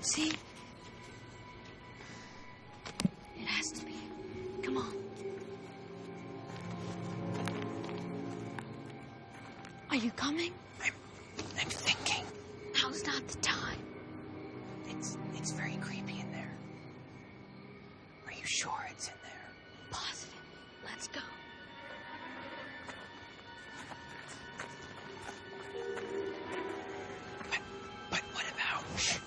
See? It has to be. Come on. Are you coming? I'm thinking. Now's not the time. It's very creepy in there. Are you sure it's in there? Positive. Let's go. But what about... Shh.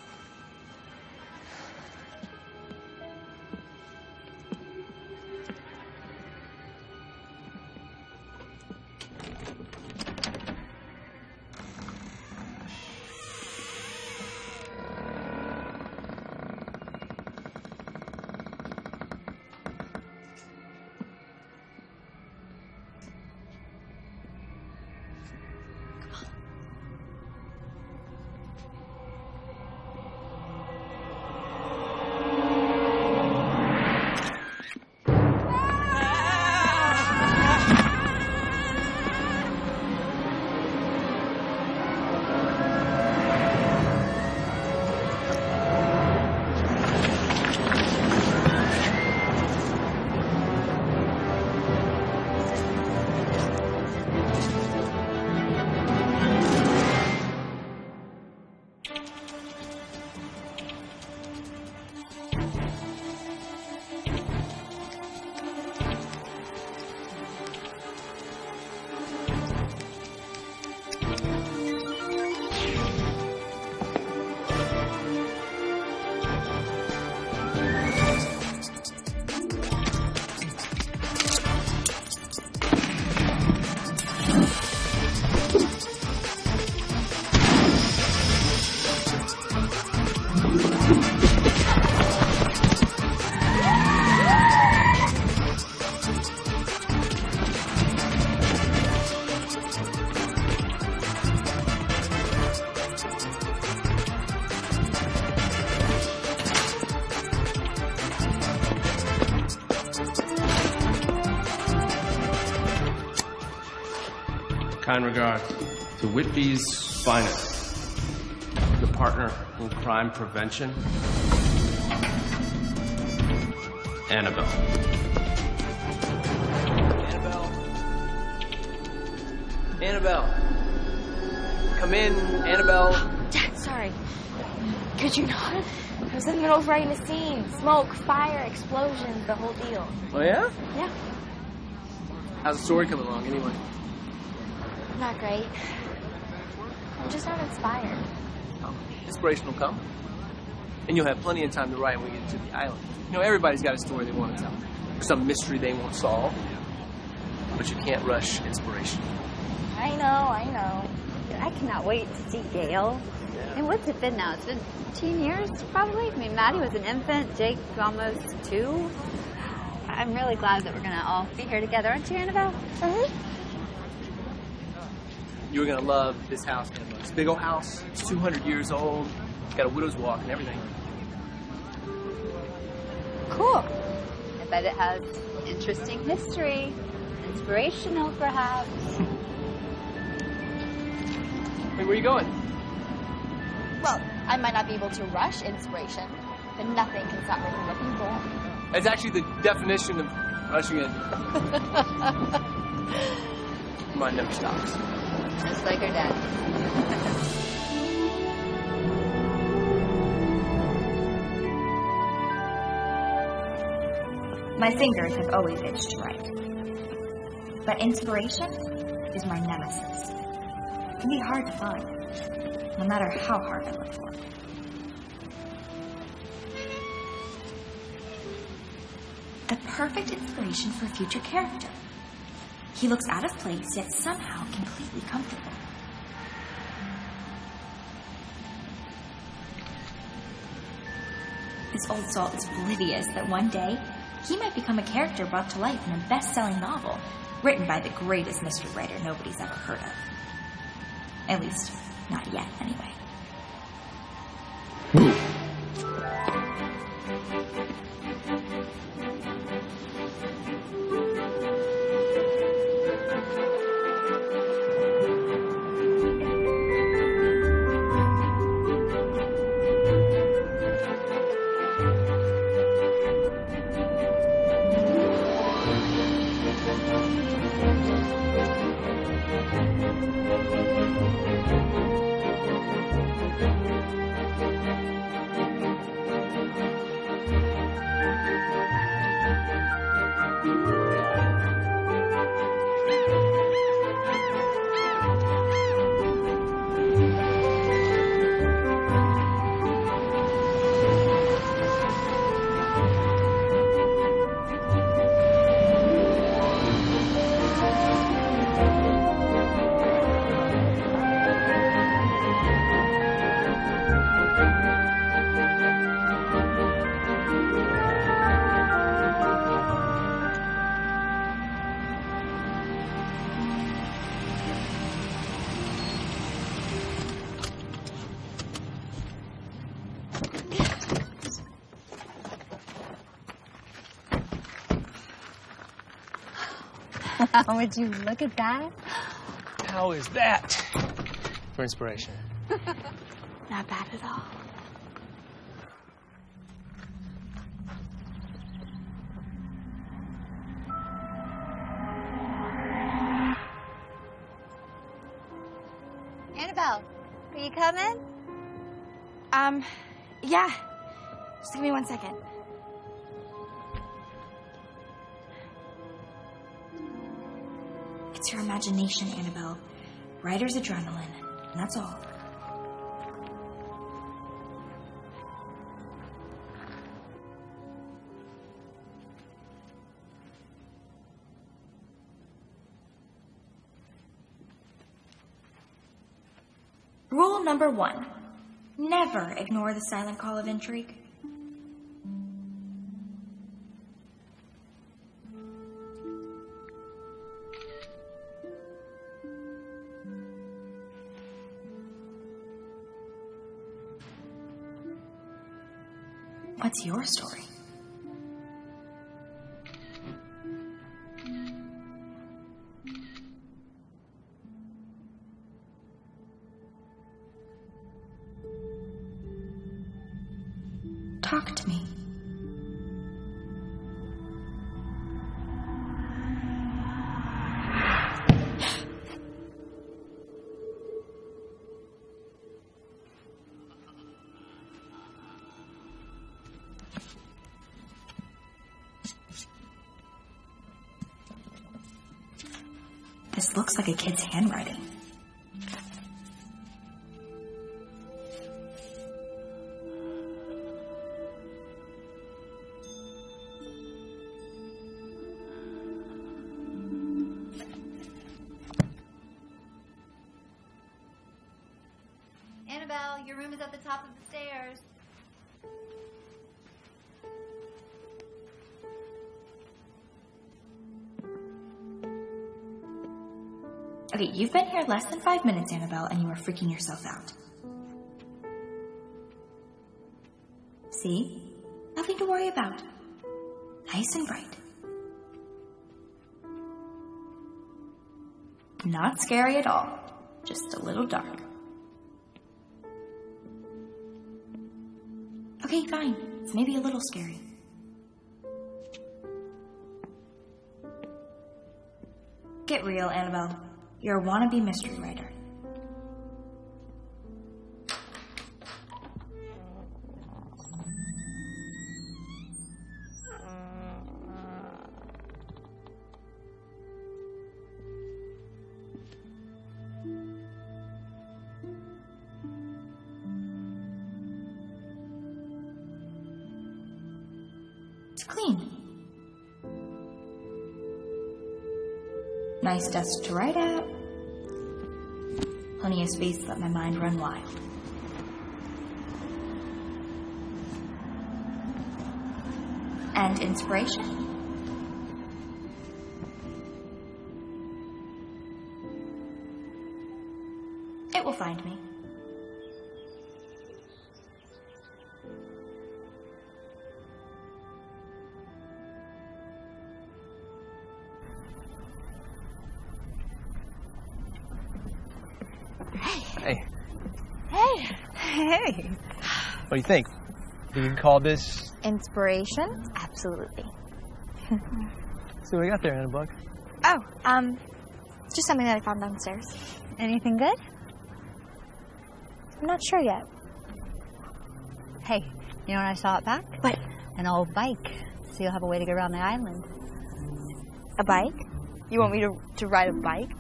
Kind regards to Whitby's finest, the partner in crime prevention, Annabelle. Annabelle. Come in, Annabelle. Dad, sorry. Could you not? I was in the middle of writing a scene. Smoke, fire, explosions, the whole deal. Oh, yeah? Yeah. How's the story coming along, anyway? Not great. I'm just not inspired. Oh, inspiration will come. And you'll have plenty of time to write when we get to the island. You know, everybody's got a story they want to tell. Or some mystery they want solved. But you can't rush inspiration. I know. I cannot wait to see Gail. Yeah. And what's it been now? It's been 10 years, probably. I mean, Maddie was an infant. Jake almost 2. I'm really glad that we're going to all be here together. Aren't you, Annabelle? Mm-hmm. You're going to love this house, Annabelle. It's a big old house. It's 200 years old. It's got a widow's walk and everything. Cool. I bet it has interesting history. Inspirational, perhaps. Hey, where are you going? Well, I might not be able to rush inspiration, but nothing can stop me from looking for it. That's actually the definition of rushing in. Mine never stops. Just like her dad. My fingers have always itched to write. But inspiration is my nemesis. It can be hard to find, no matter how hard I look for it. The perfect inspiration for a future character. He looks out of place, yet somehow completely comfortable. This old salt is oblivious that one day he might become a character brought to life in a best-selling novel written by the greatest mystery writer nobody's ever heard of. At least, not yet, anyway. Would you look at that? How is that for inspiration? Not bad at all. Annabelle, are you coming? Yeah. Just give me 1 second. It's your imagination, Annabelle. Writer's adrenaline. And that's all. Rule number 1. Never ignore the silent call of intrigue. What's your story? Talk to me. This looks like a kid's handwriting. Annabelle, your room is at the top of the stairs. Okay, you've been here less than 5 minutes, Annabelle, and you are freaking yourself out. See? Nothing to worry about. Nice and bright. Not scary at all. Just a little dark. Okay, fine. It's maybe a little scary. Get real, Annabelle. You're a wannabe mystery writer. It's clean. Nice desk to write at. Plenty of space to let my mind run wild. And inspiration? It will find me. Hey. Hey. Hey. What do you think? Do we call this... Inspiration? Absolutely. See what we got there, Annabelle. Oh, it's just something that I found downstairs. Anything good? I'm not sure yet. Hey, you know what I saw it back? What? An old bike. So you'll have a way to get around the island. A bike? You want me to ride a bike?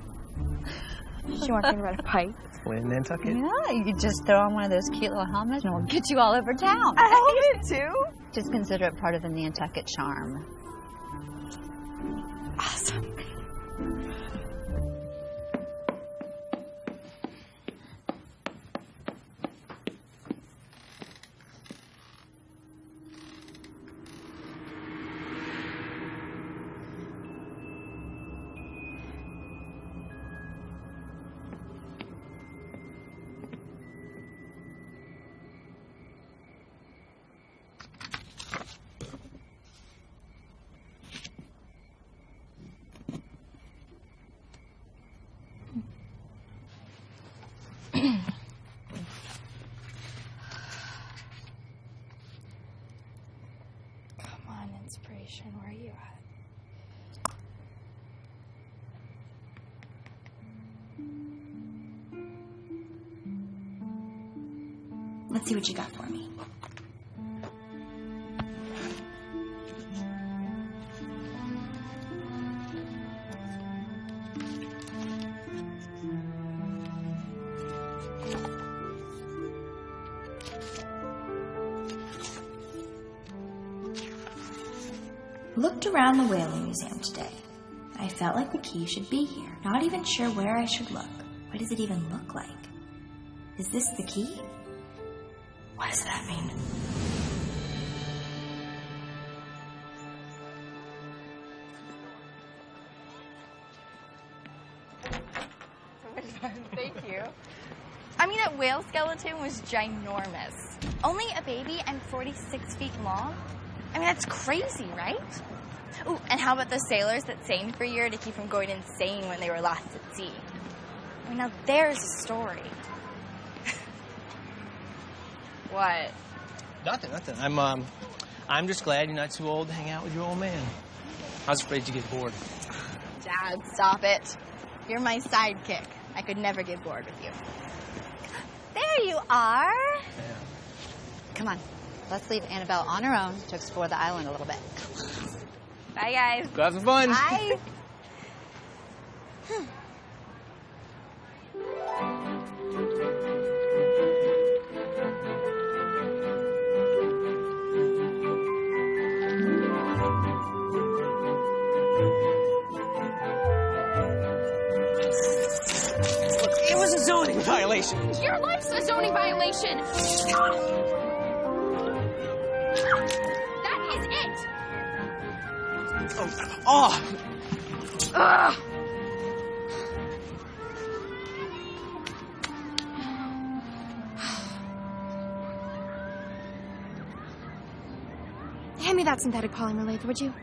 She wants me to ride a bike. Win in Nantucket. Yeah, you could just throw on one of those cute little helmets and we'll get you all over town. I want it too. Just consider it part of the Nantucket charm. Awesome. inspiration. Where are you at? Let's see what you got for me. Looked around the Whaling Museum today. I felt like the key should be here. Not even sure where I should look. What does it even look like? Is this the key? What does that mean? Thank you. I mean, that whale skeleton was ginormous. Only a baby and 46 feet long? I mean, that's crazy, right? Ooh, and how about the sailors that sailed for a year to keep from going insane when they were lost at sea? I mean, now there's a story. What? Nothing. I'm just glad you're not too old to hang out with your old man. I was afraid you'd get bored. Dad, stop it. You're my sidekick. I could never get bored with you. There you are. Yeah. Come on. Let's leave Annabelle on her own to explore the island a little bit. Bye, guys. Go have some fun. Bye. It was a zoning violation. Your life's a zoning violation. That is it. Oh. Ugh. Hand me that synthetic polymer lathe, would you?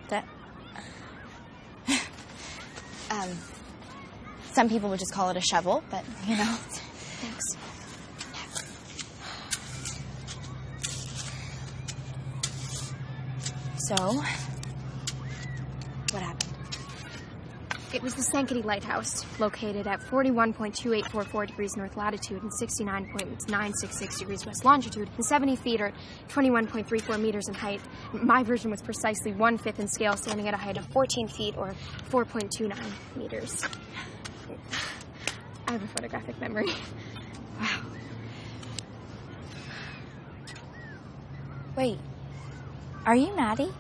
That. Some people would just call it a shovel, but you know. Thanks. So, what happened? It was the Sankaty Lighthouse, located at 41.2844 degrees north latitude and 69.966 degrees west longitude, and 70 feet or 21.34 meters in height. My version was precisely 1/5 in scale, standing at a height of 14 feet or 4.29 meters. I have a photographic memory. Wow. Wait, are you Maddie?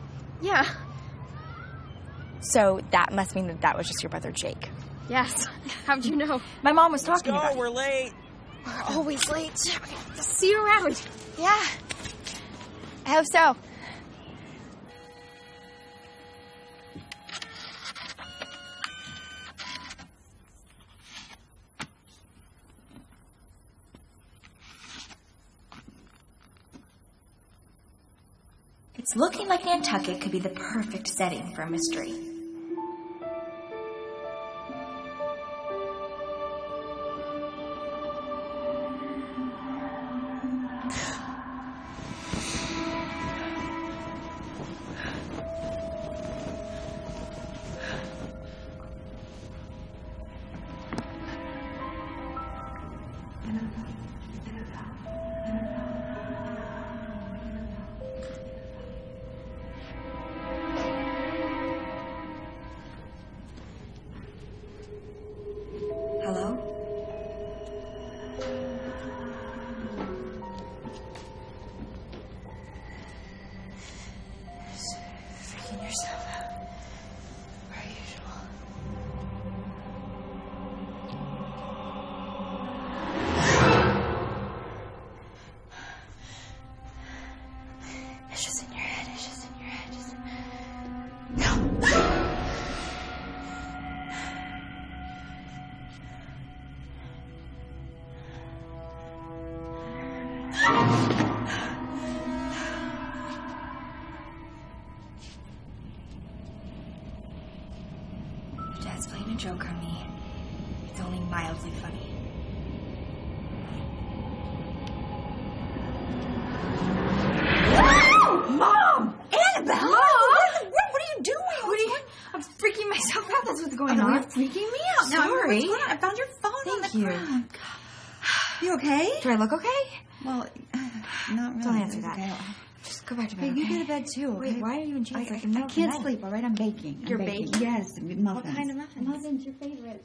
Yeah. So that must mean that was just your brother Jake. Yes. How'd you know? My mom was talking about it. We're late. We're always late. See you around. Yeah, I hope so. It's looking like Nantucket could be the perfect setting for a mystery. Hello? sorry. What's going on? I found your phone on the ground. You okay? Do I look okay? Well, not really. Don't answer It's that. okay. Just go back to bed. Hey, you okay? go to bed too. Wait, Okay? why are you in chains? I can't sleep. All right, I'm baking. You're baking? Yes, muffins. What kind of muffins? Muffins, your favorite.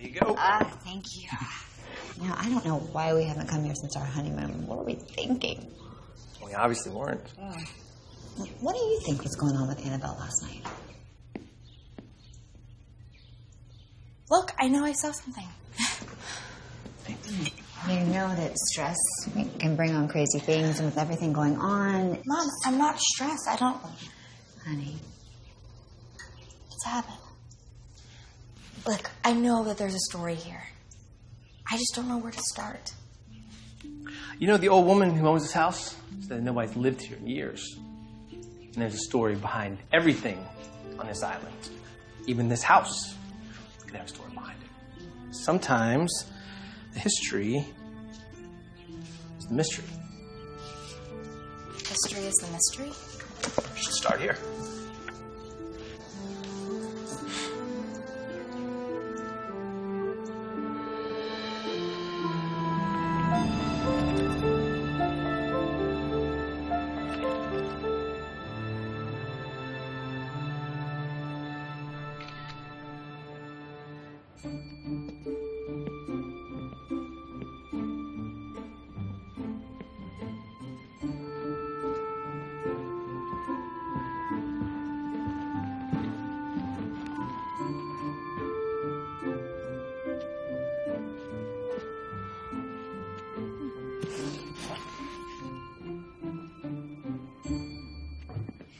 There you go. Thank you. Now, I don't know why we haven't come here since our honeymoon. What were we thinking? We obviously weren't. What do you think was going on with Annabelle last night? Look, I know I saw something. You know that stress can bring on crazy things, and with everything going on... Mom, I'm not stressed. I don't... Honey. What's happened? Look, I know that there's a story here. I just don't know where to start. You know the old woman who owns this house said nobody's lived here in years. And there's a story behind everything on this island. Even this house could have a story behind it. Sometimes the history is the mystery. History is the mystery? We should start here.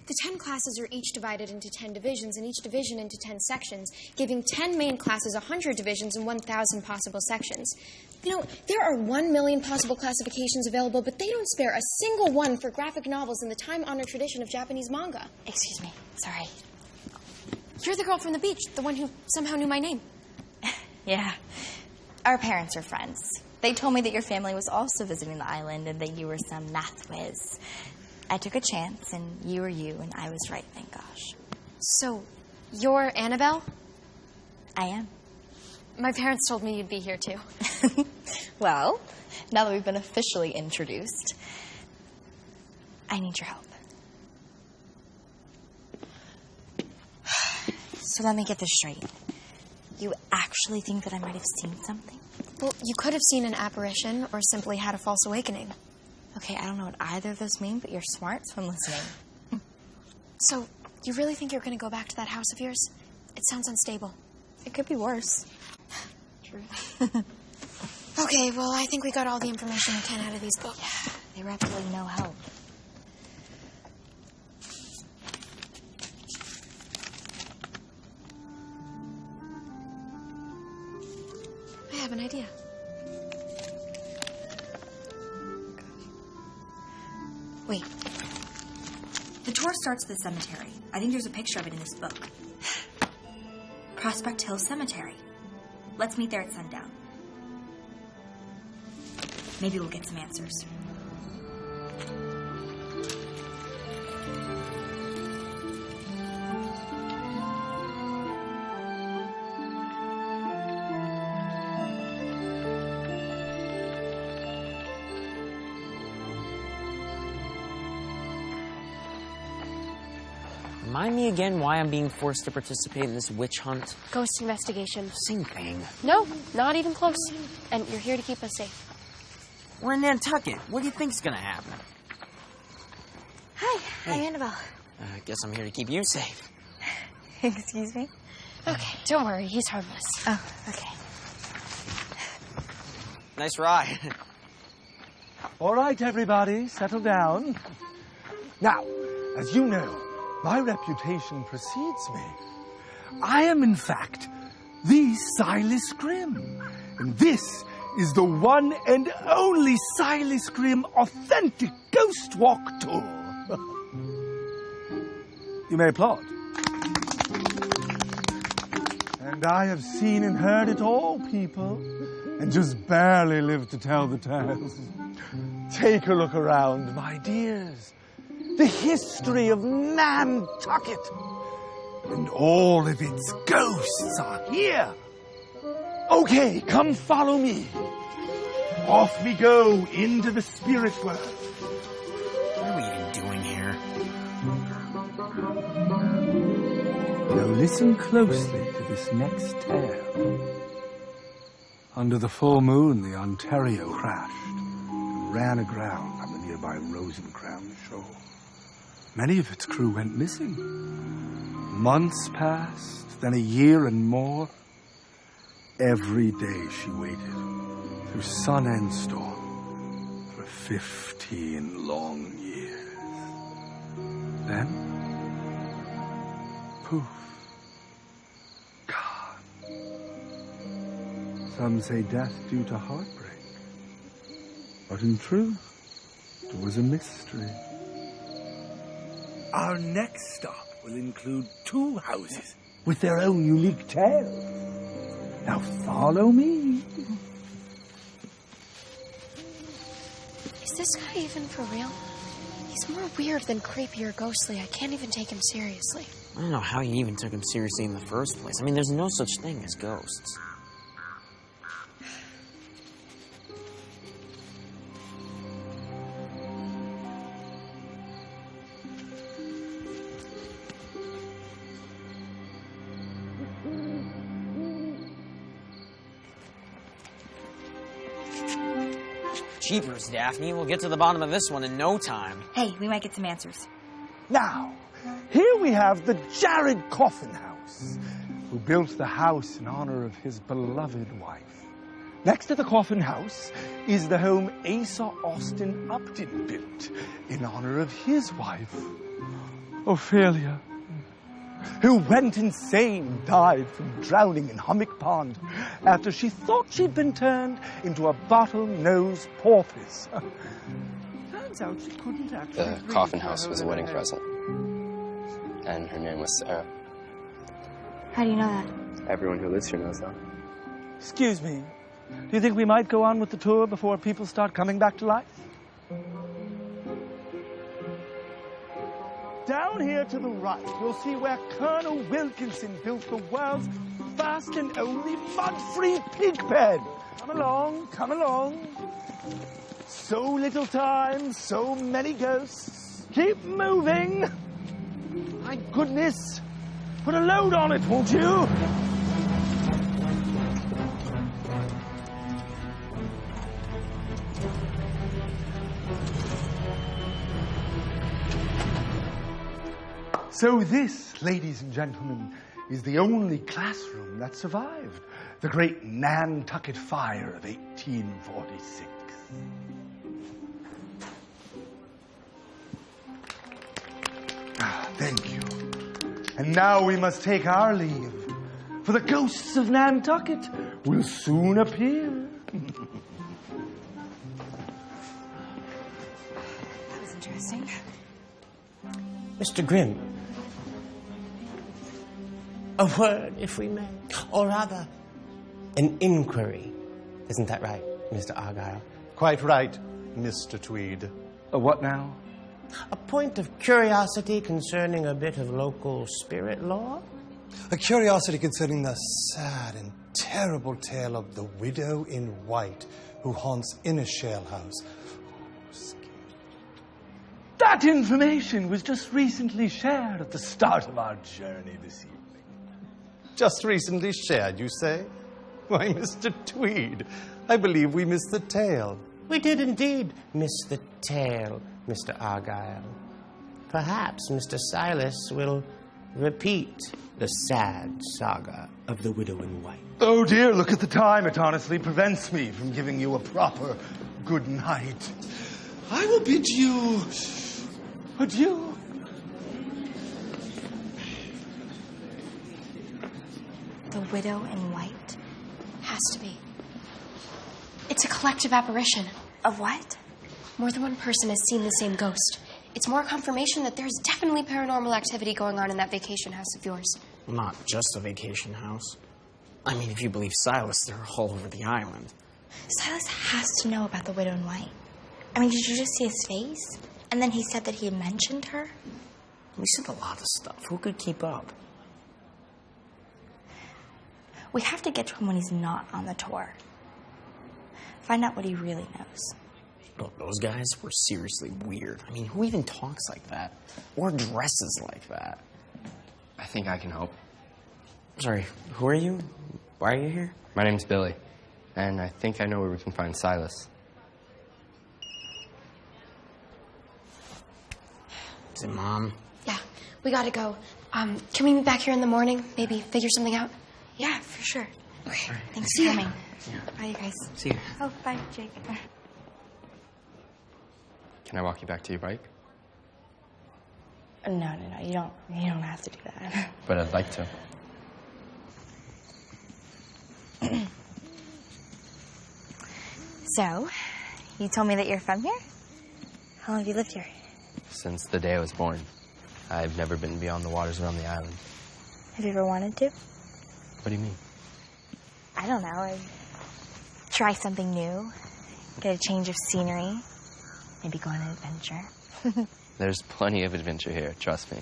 The 10 classes are each divided into 10 divisions, and each division into 10 sections, giving 10 main classes 100 divisions and 1,000 possible sections. You know, there are 1 million possible classifications available, but they don't spare a single one for graphic novels in the time-honored tradition of Japanese manga. Excuse me. Sorry. You're the girl from the beach, the one who somehow knew my name. Yeah. Our parents are friends. They told me that your family was also visiting the island and that you were some math whiz. I took a chance, and you were you, and I was right, thank gosh. So, you're Annabelle? I am. My parents told me you'd be here, too. Well, now that we've been officially introduced, I need your help. So let me get this straight. You actually think that I might have seen something? Well, you could have seen an apparition or simply had a false awakening. Okay, I don't know what either of those mean, but you're smart, so I'm listening. So, you really think you're going to go back to that house of yours? It sounds unstable. It could be worse. True. Okay, well, I think we got all the information we can out of these books. Yeah, they were absolutely no help. I have an idea. Wait. The tour starts at the cemetery. I think there's a picture of it in this book. Prospect Hill Cemetery. Let's meet there at sundown. Maybe we'll get some answers. Remind me again why I'm being forced to participate in this witch hunt? Ghost investigation. Same thing. No, not even close. And you're here to keep us safe. We're in Nantucket. What do you think's gonna happen? Hi. Hi, Annabelle. I guess I'm here to keep you safe. Excuse me? Okay, don't worry. He's harmless. Oh, okay. Nice ride. All right, everybody, settle down. Now, as you know, my reputation precedes me. I am, in fact, the Silas Grimm. And this is the one and only Silas Grimm authentic ghost walk tour. You may applaud. And I have seen and heard it all, people, and just barely lived to tell the tales. Take a look around, my dears. The history of Nantucket. And all of its ghosts are here. Okay, come follow me. Off we go into the spirit world. What are we even doing here? Now listen closely to this next tale. Under the full moon, the Ontario crashed and ran aground on the nearby Rosencrown shore. Many of its crew went missing. Months passed, then a year and more. Every day she waited, through sun and storm, for 15 long years. Then, poof, gone. Some say death due to heartbreak, but in truth, it was a mystery. Our next stop will include 2 houses with their own unique tales. Now follow me. Is this guy even for real? He's more weird than creepy or ghostly. I can't even take him seriously. I don't know how you even took him seriously in the first place. I mean, there's no such thing as ghosts. Jeepers, Daphne. We'll get to the bottom of this one in no time. Hey, we might get some answers. Now, here we have the Jared Coffin House, who built the house in honor of his beloved wife. Next to the Coffin House is the home Asa Austin Upton built in honor of his wife, Ophelia, who went insane, died from drowning in Hummock Pond after she thought she'd been turned into a bottlenose porpoise. Turns out she couldn't actually. The coffin house was a wedding present, and her name was Sarah. How do you know that? Everyone who lives here knows that. Excuse me, do you think we might go on with the tour before people start coming back to life? Down here to the right, you'll see where Colonel Wilkinson built the world's first and only mud-free pig pen. Come along, come along. So little time, so many ghosts. Keep moving. My goodness. Put a load on it, won't you? So this, ladies and gentlemen, is the only classroom that survived the great Nantucket fire of 1846. Thank you. And now we must take our leave, for the ghosts of Nantucket will soon appear. That was interesting. Mr. Grimm, a word, if we may, or rather, an inquiry. Isn't that right, Mr. Argyle? Quite right, Mr. Tweed. What now? A point of curiosity concerning a bit of local spirit lore? A curiosity concerning the sad and terrible tale of the widow in white who haunts Innishail House. That information was just recently shared at the start of our journey this evening. Just recently shared, you say? Why, Mr. Tweed, I believe we missed the tale. We did indeed miss the tale, Mr. Argyle. Perhaps Mr. Silas will repeat the sad saga of the widow in white. Oh dear, look at the time. It honestly prevents me from giving you a proper good night. I will bid you adieu. The widow in white? Has to be. It's a collective apparition. Of what? More than one person has seen the same ghost. It's more confirmation that there's definitely paranormal activity going on in that vacation house of yours. Not just a vacation house. I mean, if you believe Silas, they're all over the island. Silas has to know about the widow in white. I mean, did you just see his face? And then he said that he had mentioned her? We said a lot of stuff. Who could keep up? We have to get to him when he's not on the tour. Find out what he really knows. Look, those guys were seriously weird. I mean, who even talks like that? Or dresses like that? I think I can help. Sorry, who are you? Why are you here? My name's Billy, and I think I know where we can find Silas. Is it Mom? Yeah, we gotta go. Can we meet back here in the morning? Maybe figure something out? Yeah, for sure. Okay, Right. thanks See for ya. coming. Yeah. Bye, you guys. See you. Oh, bye, Jake. Can I walk you back to your bike? No, you don't have to do that. But I'd like to. So, you told me that you're from here? How long have you lived here? Since the day I was born, I've never been beyond the waters around the island. Have you ever wanted to? What do you mean? I don't know. I'd try something new, get a change of scenery, maybe go on an adventure. There's plenty of adventure here, trust me.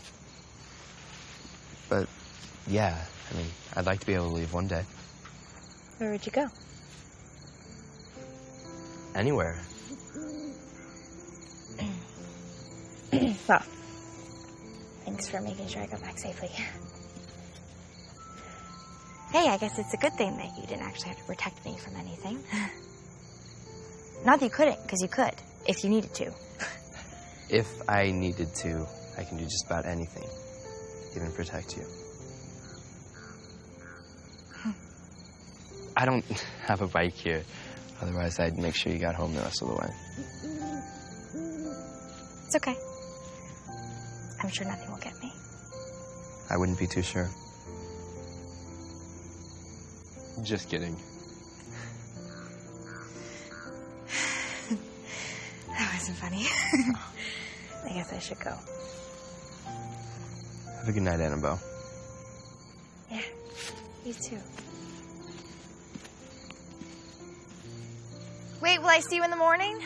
But, yeah, I mean, I'd like to be able to leave one day. Where would you go? Anywhere. Well, thanks for making sure I go back safely. Hey, I guess it's a good thing that you didn't actually have to protect me from anything. Not that you couldn't, because you could, if you needed to. If I needed to, I can do just about anything, even protect you. I don't have a bike here. Otherwise, I'd make sure you got home the rest of the way. It's okay. I'm sure nothing will get me. I wouldn't be too sure. Just kidding. That wasn't funny. I guess I should go. Have a good night, Annabelle. Yeah, you too. Wait, will I see you in the morning?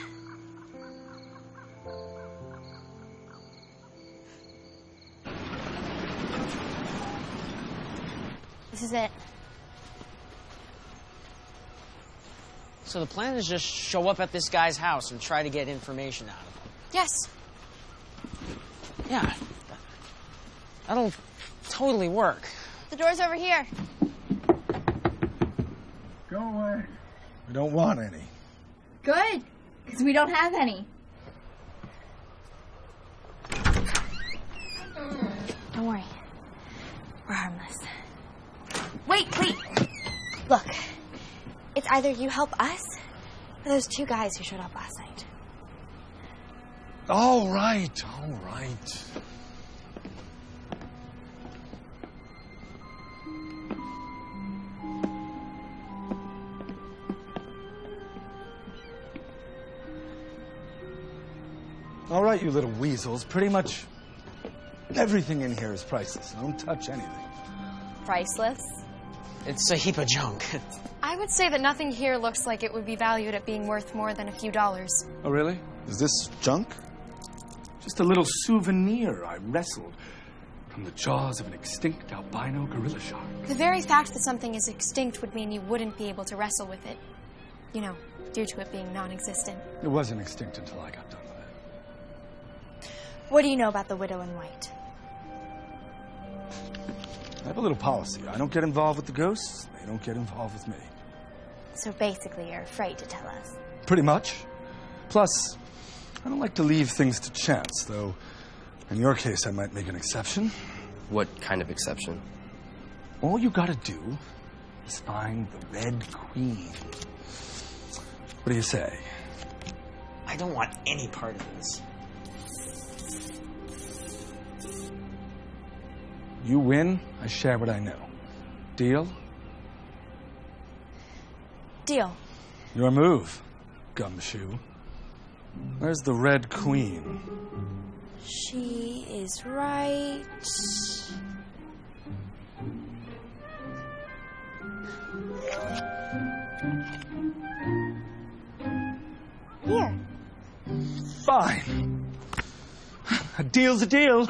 This is it. So the plan is just show up at this guy's house and try to get information out of him. Yes. Yeah. That'll totally work. The door's over here. Go away. We don't want any. Good, because we don't have any. Don't worry. We're harmless. Wait! Look, it's either you help us or those two guys who showed up last night. All right. All right, you little weasels. Pretty much everything in here is priceless. Don't touch anything. Priceless? It's a heap of junk. I would say that nothing here looks like it would be valued at being worth more than a few dollars. Oh, really? Is this junk? Just a little souvenir I wrestled from the jaws of an extinct albino gorilla shark. The very fact that something is extinct would mean you wouldn't be able to wrestle with it. You know, due to it being non-existent. It wasn't extinct until I got done with it. What do you know about the widow in white? I have a little policy. I don't get involved with the ghosts. They don't get involved with me. So basically, you're afraid to tell us. Pretty much. Plus, I don't like to leave things to chance, though in your case, I might make an exception. What kind of exception? All you gotta do is find the Red Queen. What do you say? I don't want any part of this. You win, I share what I know. Deal? Deal. Your move, gumshoe. Where's the Red Queen? She is right... here. Fine. A deal's a deal.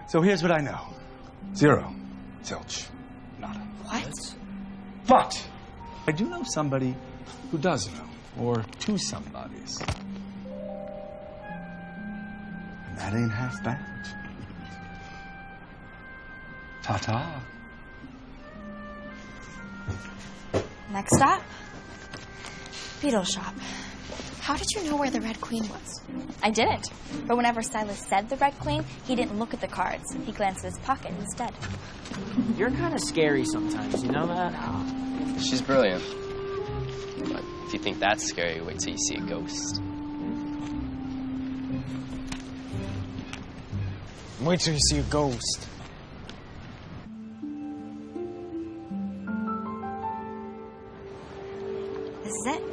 So here's what I know. 0. Zilch. Nada. What? But I do know somebody who does know. Or two somebodies. And that ain't half bad. Ta-ta. Next stop, Beetle shop. How did you know where the Red Queen was? I didn't. But whenever Silas said the Red Queen, he didn't look at the cards. He glanced at his pocket instead. You're kind of scary sometimes, you know that? She's brilliant. But if you think that's scary, wait till you see a ghost. Wait till you see a ghost. This is it.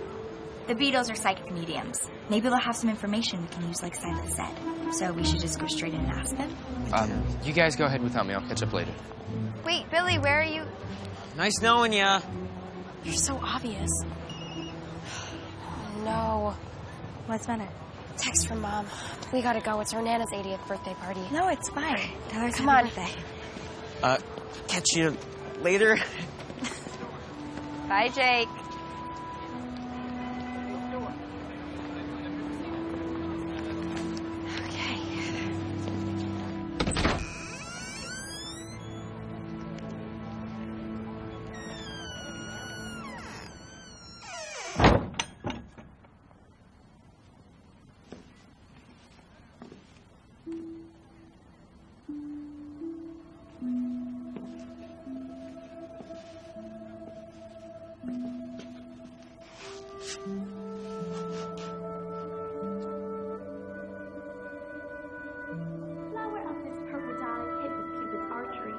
The Beatles are psychic mediums. Maybe they'll have some information we can use like Silas said. So we should just go straight in and ask them? You guys go ahead without me. I'll catch up later. Wait, Billy, where are you? Nice knowing ya. You're so obvious. No. What's the matter? Text from Mom. We gotta go. It's her Nana's 80th birthday party. No, it's fine. Tell her Come happy on. birthday. Catch you later. Bye, Jake. Flower of this purple dye hit with Cupid's archery.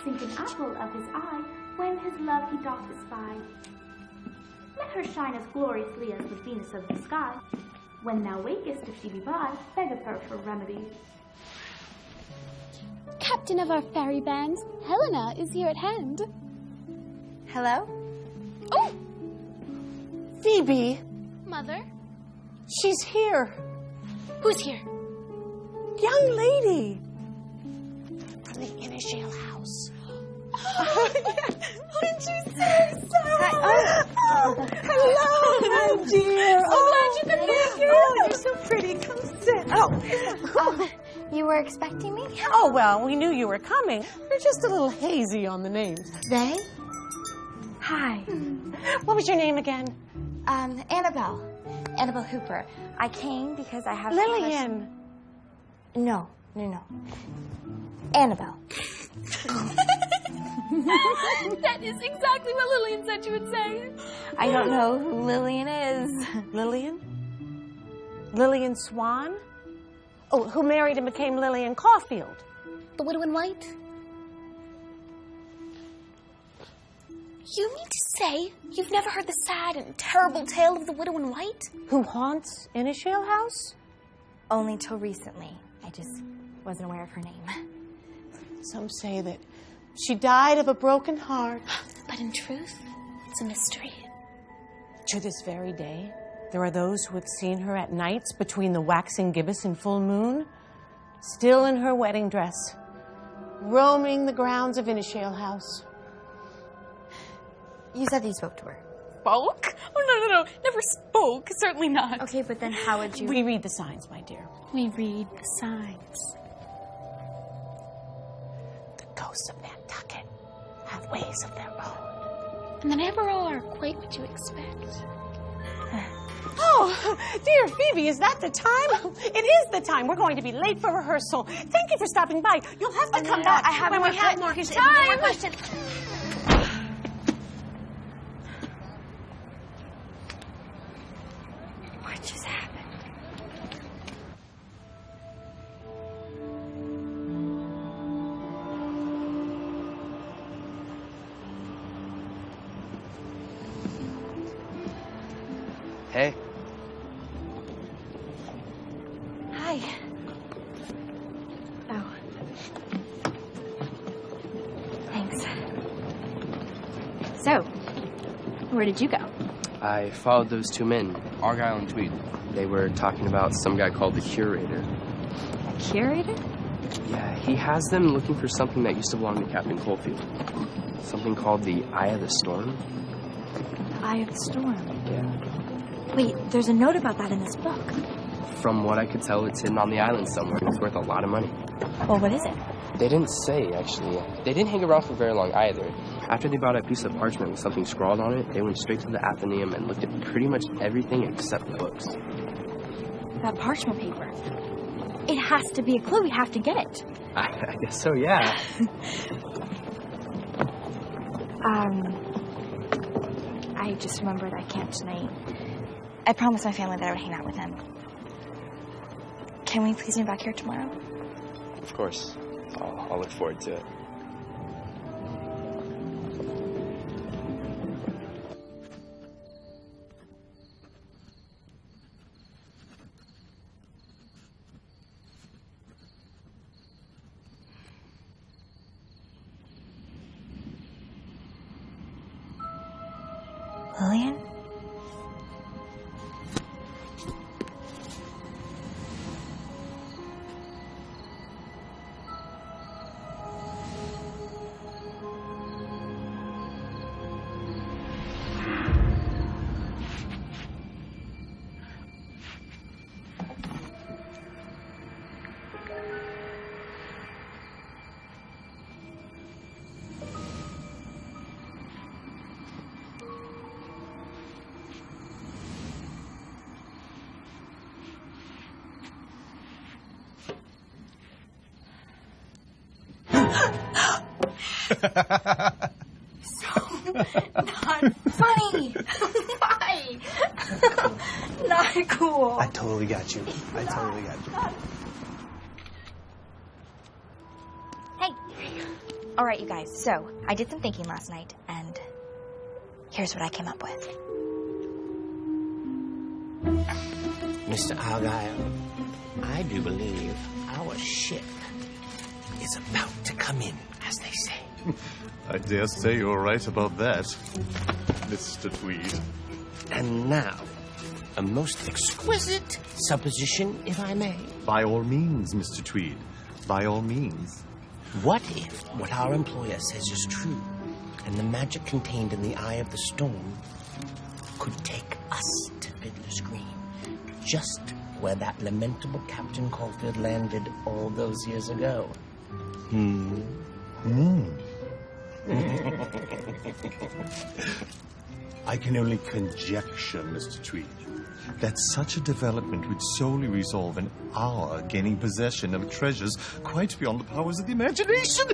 Sink an apple of his eye, when his love he doth espy. Let her shine as gloriously as the Venus of the sky. When thou wakest, if she be by, beg of her for remedy. Captain of our fairy band, Helena is here at hand. Hello? Oh! Phoebe, Mother? she's here. Who's here? Young lady. From the Inishale house. Didn't you say so? Hello, my dear. So glad you could make it. Oh, you're so pretty. Come sit. Oh. You were expecting me? Oh, well, we knew you were coming. We're just a little hazy on the names. They? Hi. What was your name again? Annabelle. Annabelle Hooper. I came because I have... Lillian. No. Annabelle. That is exactly what Lillian said you would say. I don't know who Lillian is. Lillian? Lillian Swan? Oh, who married and became Lillian Caulfield. The widow in white? You mean to say you've never heard the sad and terrible tale of the widow in white? Who haunts Inishale House? Only till recently. I just wasn't aware of her name. Some say that she died of a broken heart. But in truth, it's a mystery. To this very day, there are those who have seen her at nights between the waxing gibbous and full moon, still in her wedding dress, roaming the grounds of Inishale House. You said that you spoke to her. spoke? Oh, no. Never spoke. Certainly not. Okay, but then how would you... We read the signs, my dear. We read the signs. The ghosts of Nantucket have ways of their own. And they never are quite what you expect. Oh, dear Phoebe, is that the time? It is the time. We're going to be late for rehearsal. Thank you for stopping by. You'll have to come back I have when more we have more time. More question. What just happened? Hey. Hi. Oh. Thanks. So, where did you go? I followed those two men, Argyle and Tweed. They were talking about some guy called the Curator. A curator? Yeah, he has them looking for something that used to belong to Captain Caulfield. Something called the Eye of the Storm. The Eye of the Storm? Yeah. Wait, there's a note about that in this book. From what I could tell, it's hidden on the island somewhere. It's worth a lot of money. Well, what is it? They didn't say, actually. They didn't hang around for very long either. After they bought a piece of parchment with something scrawled on it, they went straight to the Athenaeum and looked at pretty much everything except the books. That parchment paper. It has to be a clue. We have to get it. I guess so, yeah. I just remembered I can't tonight. I promised my family that I would hang out with them. Can we please meet back here tomorrow? Of course. I'll look forward to it. Lillian? Not funny. Why? Not cool. I totally got you. Hey. All right, you guys. So, I did some thinking last night, and here's what I came up with. Mr. Argyle, I do believe our ship is about to come in, as they say. I dare say you're right about that, Mr. Tweed. And now, a most exquisite supposition, if I may. By all means, Mr. Tweed. By all means. What if what our employer says is true, and the magic contained in the Eye of the Storm could take us to Fiddler's Green, just where that lamentable Captain Caulfield landed all those years ago? I can only conjecture, Mr. Tweed, that such a development would solely resolve in our gaining possession of treasures quite beyond the powers of the imagination.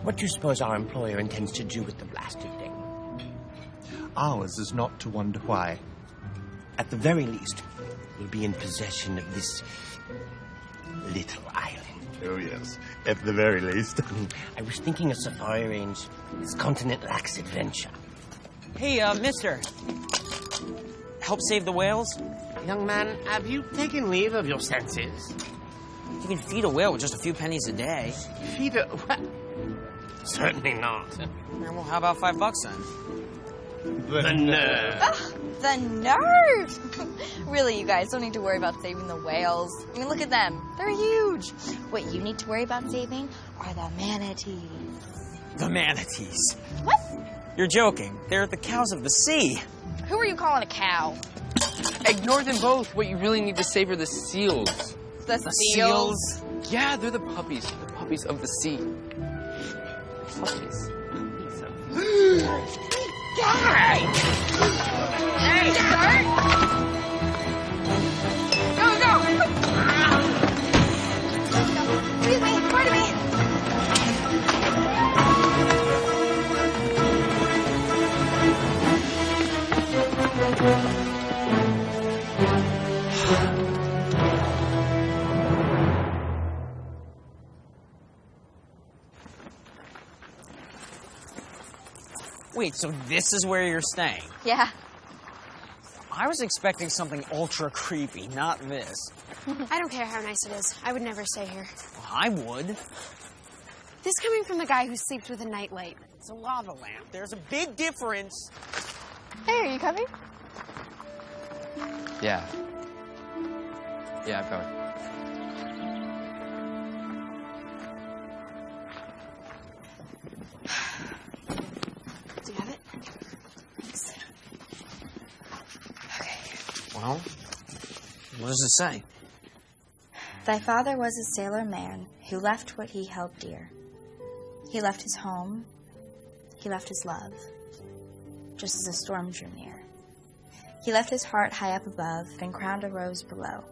What do you suppose our employer intends to do with the blasted thing? Ours is not to wonder why. At the very least, we'll be in possession of this little island. Oh, yes. At the very least. I was thinking a safari range. This continent lacks adventure. Hey, mister. Help save the whales? Young man, have you taken leave of your senses? You can feed a whale with just a few pennies a day. Feed a... What? Certainly not. Well, how about $5 then? The nerve. Ugh, the nerve! Really, you guys don't need to worry about saving the whales. I mean, look at them. They're huge. What you need to worry about saving are the manatees. The manatees. What? You're joking. They're the cows of the sea. Who are you calling a cow? Ignore them both. What you really need to save are the seals. The seals? Yeah, they're the puppies. The puppies of the sea. Puppies. Guy! Hey, start! Go! Excuse me, pardon me. Wait, so this is where you're staying? Yeah. I was expecting something ultra creepy, not this. I don't care how nice it is. I would never stay here. Well, I would. This coming from the guy who sleeps with a nightlight. It's a lava lamp. There's a big difference. Hey, are you coming? Yeah. Yeah, I'm coming. Do you have it? Thanks. Okay. Well, what does it say? Thy father was a sailor man who left what he held dear. He left his home. He left his love. Just as a storm drew near. He left his heart high up above and crowned a rose below.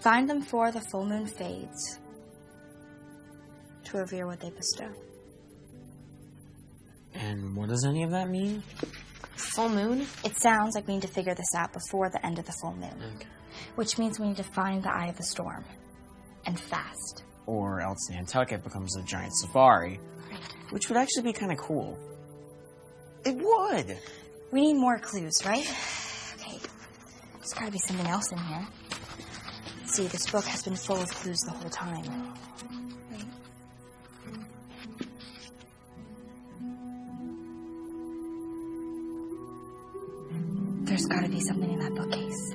Find them for the full moon fades to revere what they bestow. And what does any of that mean? Full moon? It sounds like we need to figure this out before the end of the full moon. Okay. Which means we need to find the eye of the storm. And fast. Or else Nantucket becomes a giant safari. Which would actually be kind of cool. It would! We need more clues, right? Okay. There's gotta be something else in here. See, this book has been full of clues the whole time. Wait. There's gotta be something in that bookcase.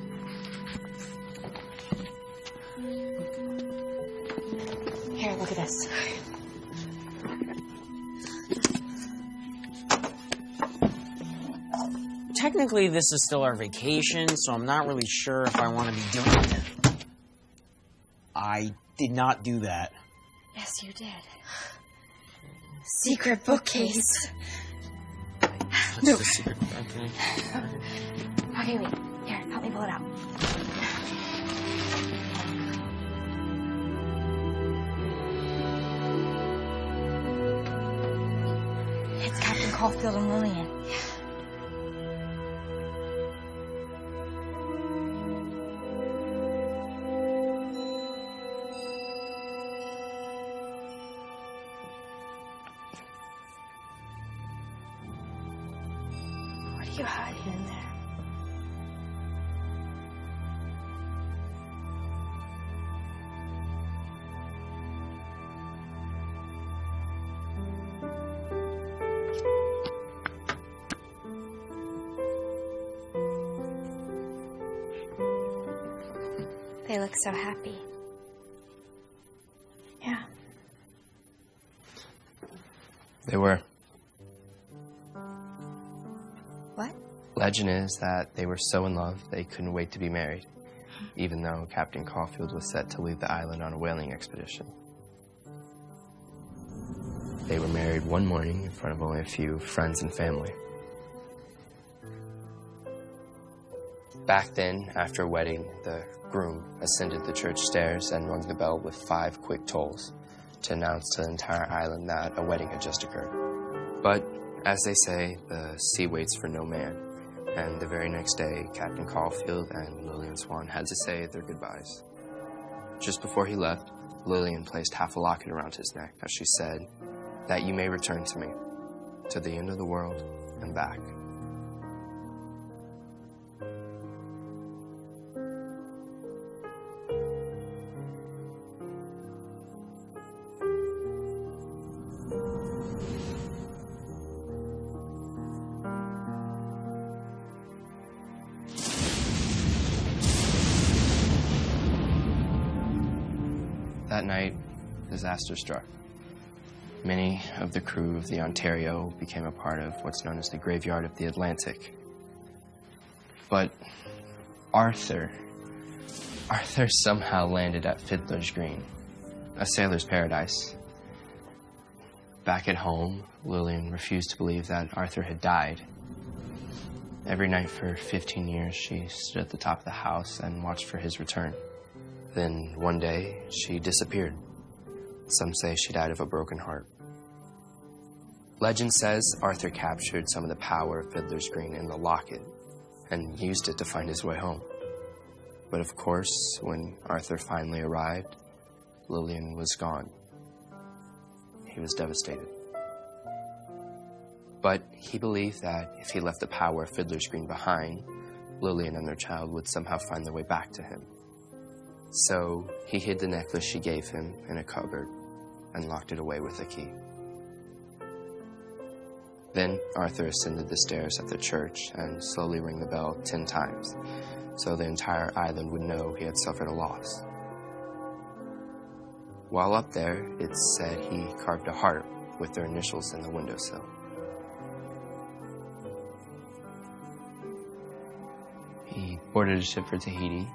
Here, look at this. Technically, this is still our vacation, so I'm not really sure if I want to be doing it. I did not do that. Yes, you did. Secret bookcase. What's No. the secret? Okay. Okay, wait. Here, help me pull it out. It's Captain Caulfield and Lillian. What are you hiding in there? They look so happy. Yeah. They were. What? Legend is that they were so in love they couldn't wait to be married, even though Captain Caulfield was set to leave the island on a whaling expedition. They were married one morning in front of only a few friends and family. Back then, after a wedding, the groom ascended the church stairs and rung the bell with 5 quick tolls to announce to the entire island that a wedding had just occurred. But, as they say, the sea waits for no man, and the very next day, Captain Caulfield and Lillian Swan had to say their goodbyes. Just before he left, Lillian placed half a locket around his neck as she said, "That you may return to me, to the end of the world and back." That night, disaster struck. Many of the crew of the Ontario became a part of what's known as the Graveyard of the Atlantic. But Arthur somehow landed at Fiddler's Green, a sailor's paradise. Back at home, Lillian refused to believe that Arthur had died. Every night for 15 years, she stood at the top of the house and watched for his return. Then one day, she disappeared. Some say she died of a broken heart. Legend says Arthur captured some of the power of Fiddler's Green in the locket and used it to find his way home. But of course, when Arthur finally arrived, Lillian was gone. He was devastated. But he believed that if he left the power of Fiddler's Green behind, Lillian and their child would somehow find their way back to him. So he hid the necklace she gave him in a cupboard and locked it away with a key. Then Arthur ascended the stairs at the church and slowly rang the bell 10 times, so the entire island would know he had suffered a loss. While up there, it's said he carved a heart with their initials in the windowsill. He boarded a ship for Tahiti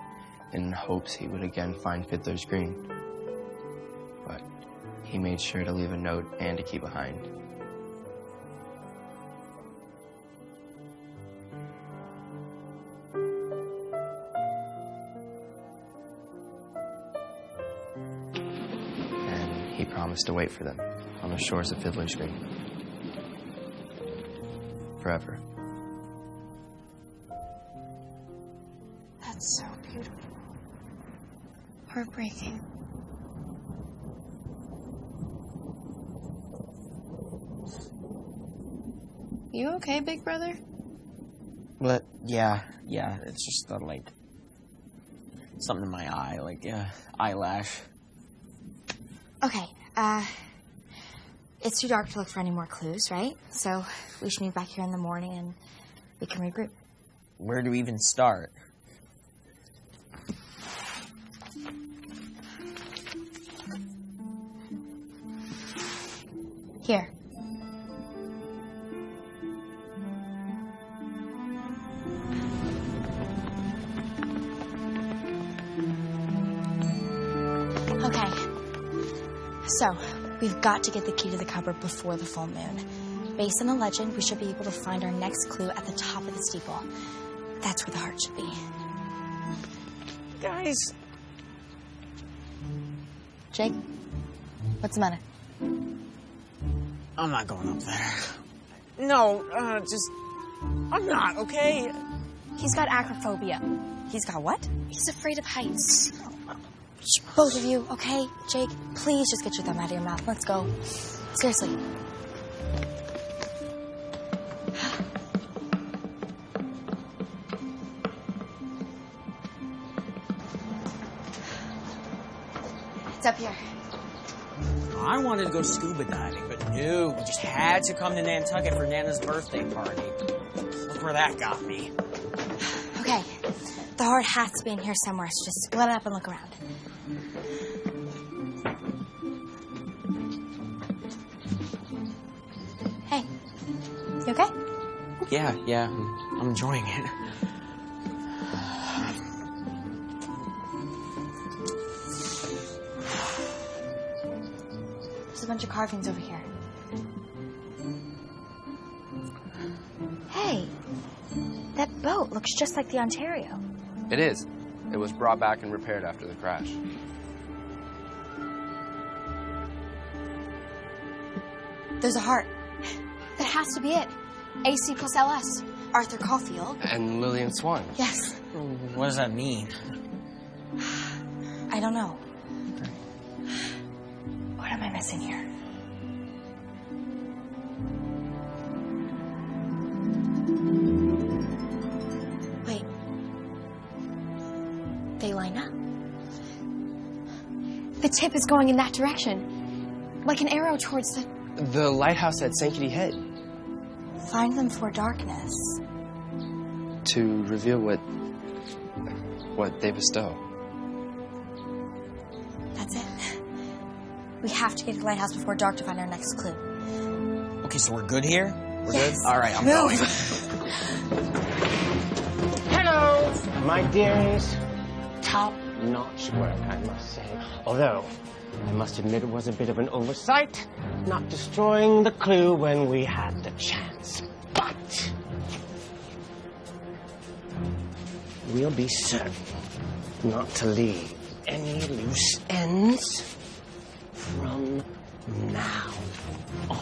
in hopes he would again find Fiddler's Green. But he made sure to leave a note and a key behind. And he promised to wait for them on the shores of Fiddler's Green. Forever. That's so beautiful. Heartbreaking. You okay, big brother? But yeah, it's just something in my eye, eyelash. Okay, it's too dark to look for any more clues, right? So we should meet back here in the morning and we can regroup. Where do we even start? Here. Okay. So, we've got to get the key to the cupboard before the full moon. Based on the legend, we should be able to find our next clue at the top of the steeple. That's where the heart should be. Guys! Jake, what's the matter? I'm not going up there. No, I'm not, okay? He's got acrophobia. He's got what? He's afraid of heights. Both of you, okay? Jake, please just get your thumb out of your mouth. Let's go. Seriously. It's up here. I wanted to go scuba diving, but no, we just had to come to Nantucket for Nana's birthday party. Look where that got me. Okay, the heart has to be in here somewhere, so just split up and look around. Hey, you okay? Yeah, I'm enjoying it. There's a bunch of carvings over here. Hey, that boat looks just like the Ontario. It is. It was brought back and repaired after the crash. There's a heart. That has to be it. AC plus LS. Arthur Caulfield. And Lillian Swan. Yes. What does that mean? I don't know. What am I missing here? Wait. They line up. The tip is going in that direction. Like an arrow towards The lighthouse at Sankey Head. Find them for darkness. To reveal what they bestow. That's it. We have to get to the lighthouse before dark to find our next clue. Okay, so we're good here? We're Yes. good? All right, I'm Move. going. Hello, my dearies. Top-notch work, I must say. Although, I must admit it was a bit of an oversight, not destroying the clue when we had the chance. But we'll be certain not to leave any loose ends from now on.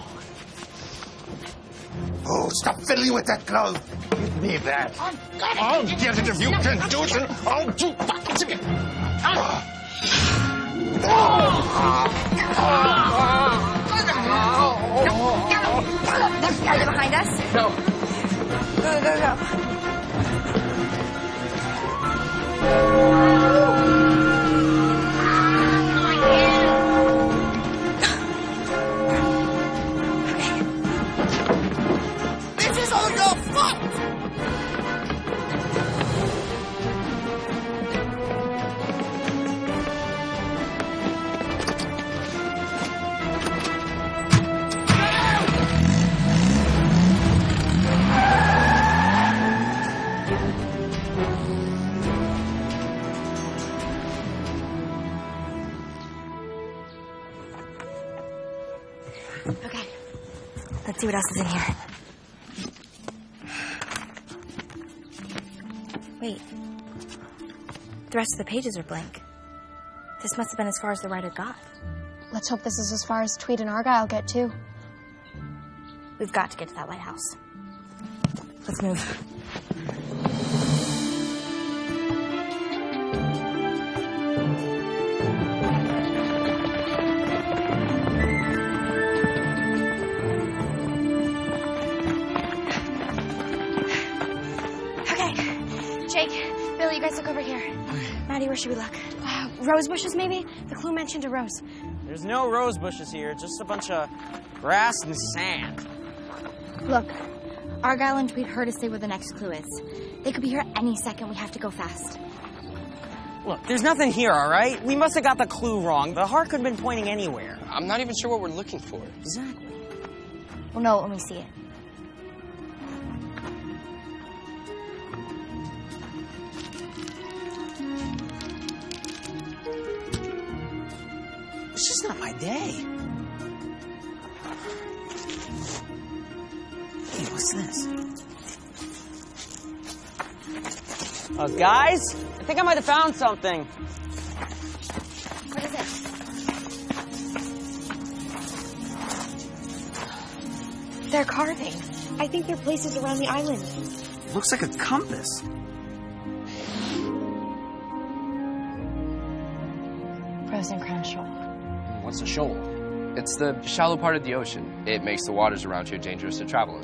Oh, stop fiddling with that glove. Give me that. I'll get it if you can do it, and I'll do it again. Are you behind us? No. Go, go, go. This is all your fault! Okay. Let's see what else is in here. Wait. The rest of the pages are blank. This must have been as far as the writer got. Let's hope this is as far as Tweed and Argyle get, too. We've got to get to that lighthouse. Let's move. Jake, Billy, you guys look over here. Maddie, where should we look? Rose bushes, maybe? The clue mentioned a rose. There's no rose bushes here, just a bunch of grass and sand. Look, Argyle and Tweed heard us say where the next clue is. They could be here any second. We have to go fast. Look, there's nothing here, all right? We must have got the clue wrong. The heart could have been pointing anywhere. I'm not even sure what we're looking for. Exactly. We'll know it when we see it. It's just not my day. Hey, what's this? Guys, I think I might have found something. What is it? They're carving. I think they're places around the island. Looks like a compass. Frozen Crown Shoal. What's a shoal? It's the shallow part of the ocean. It makes the waters around here dangerous to travel in.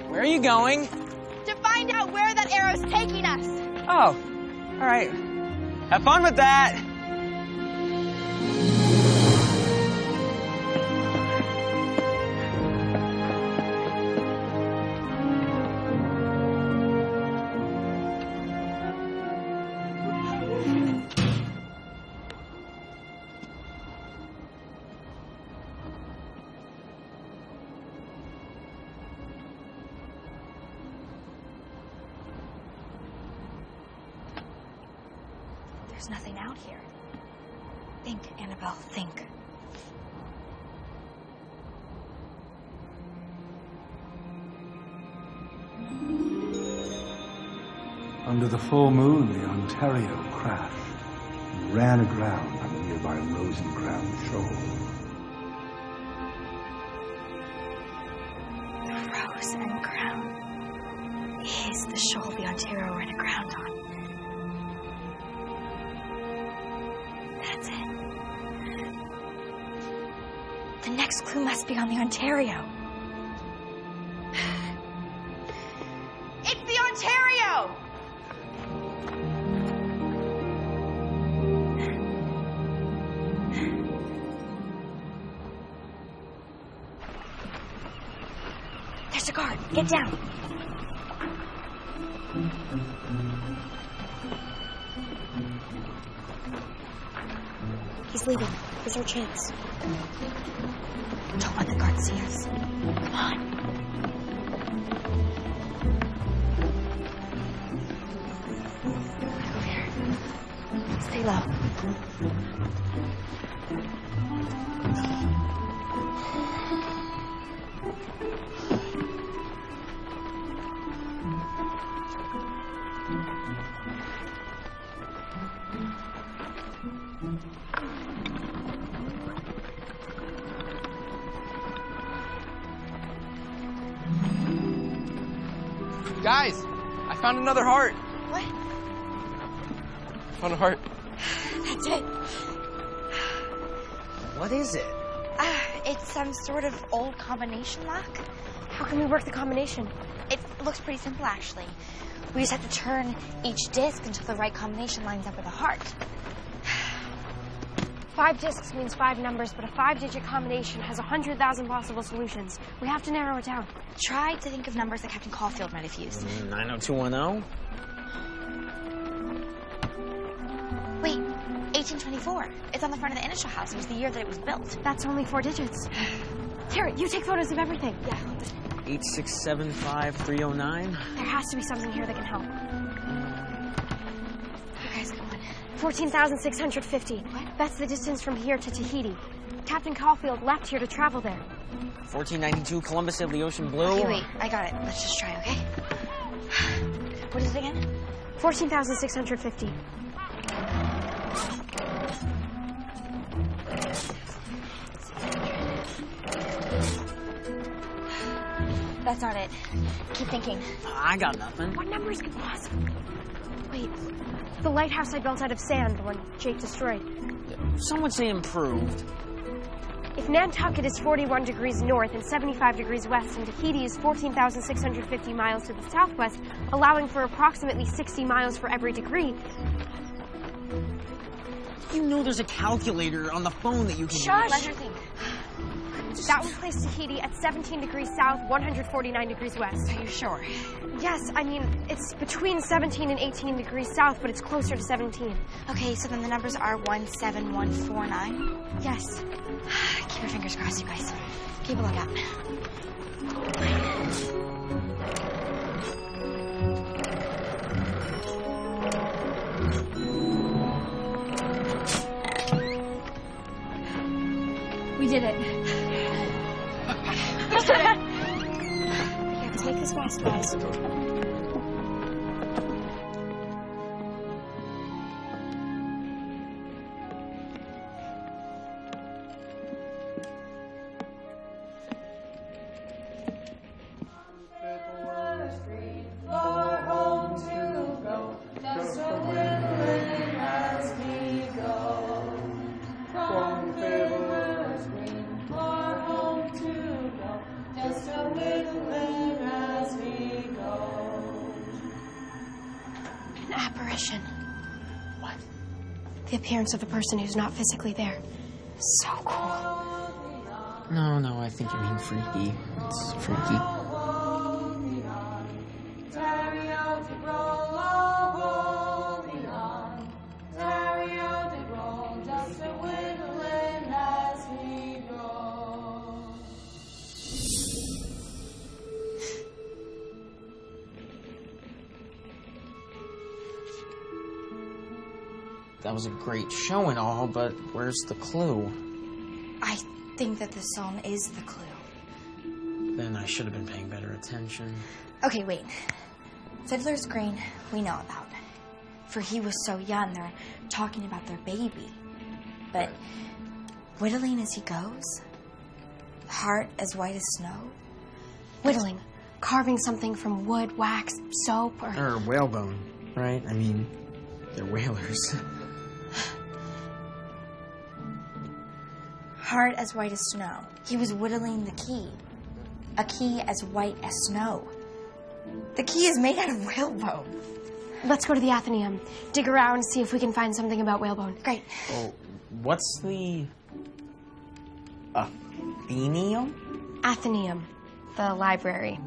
Where are you going? To find out where that arrow's taking us. Oh, all right. Have fun with that. There's nothing out here. Think, Annabelle, think. Under the full moon, the Ontario crashed and ran aground on the nearby Rosencrown Shoal. The Rose and Crown is the shoal the Ontario ran aground on. That's it. The next clue must be on the Ontario. It's the Ontario! There's a guard. Get down. He's leaving. Here's our chance. Don't let the guards see us. Come on. Over here. Stay low. Guys, I found another heart. What? I found a heart. That's it. What is it? It's some sort of old combination lock. How can we work the combination? It looks pretty simple, actually. We just have to turn each disc until the right combination lines up with a heart. 5 discs means 5 numbers, but a 5-digit combination has 100,000 possible solutions. We have to narrow it down. Try to think of numbers that Captain Caulfield might have used. 90210? Wait, 1824. It's on the front of the initial house. It was the year that it was built. That's only 4 digits. Here, you take photos of everything. Yeah. 8675309? There has to be something here that can help. You guys, come on. 14,650. What? That's the distance from here to Tahiti. Captain Caulfield left here to travel there. 1492 Columbus of the Ocean Blue? Wait, I got it. Let's just try, okay? What is it again? 14,650. That's not it. Keep thinking. I got nothing. What numbers could possibly... Wait, the lighthouse I built out of sand, the one Jake destroyed. Some would say improved. If Nantucket is 41 degrees north and 75 degrees west, and Tahiti is 14,650 miles to the southwest, allowing for approximately 60 miles for every degree... You know there's a calculator on the phone that you can Shush! use. Let her think. That would place Tahiti at 17 degrees south, 149 degrees west. Are you sure? Yes, I mean, it's between 17 and 18 degrees south, but it's closer to 17. Okay, so then the numbers are 17149? Yes. Keep your fingers crossed, you guys. Keep a lookout. We did it. We did it. We have to make this fast, guys. Apparition. What? The appearance of a person who's not physically there. So cool. No, I think you mean freaky. It's freaky. That was a great show and all, but where's the clue? I think that the song is the clue. Then I should have been paying better attention. Okay, wait. Fiddler's Green, we know about. For he was so young, they're talking about their baby. But whittling as he goes? Heart as white as snow? Whittling. Carving something from wood, wax, soap, Or whalebone, right? I mean, they're whalers. Heart as white as snow. He was whittling the key. A key as white as snow. The key is made out of whalebone. Let's go to the Athenaeum. Dig around, see if we can find something about whalebone. Great. Oh, what's the... Athenaeum? Athenaeum. The library.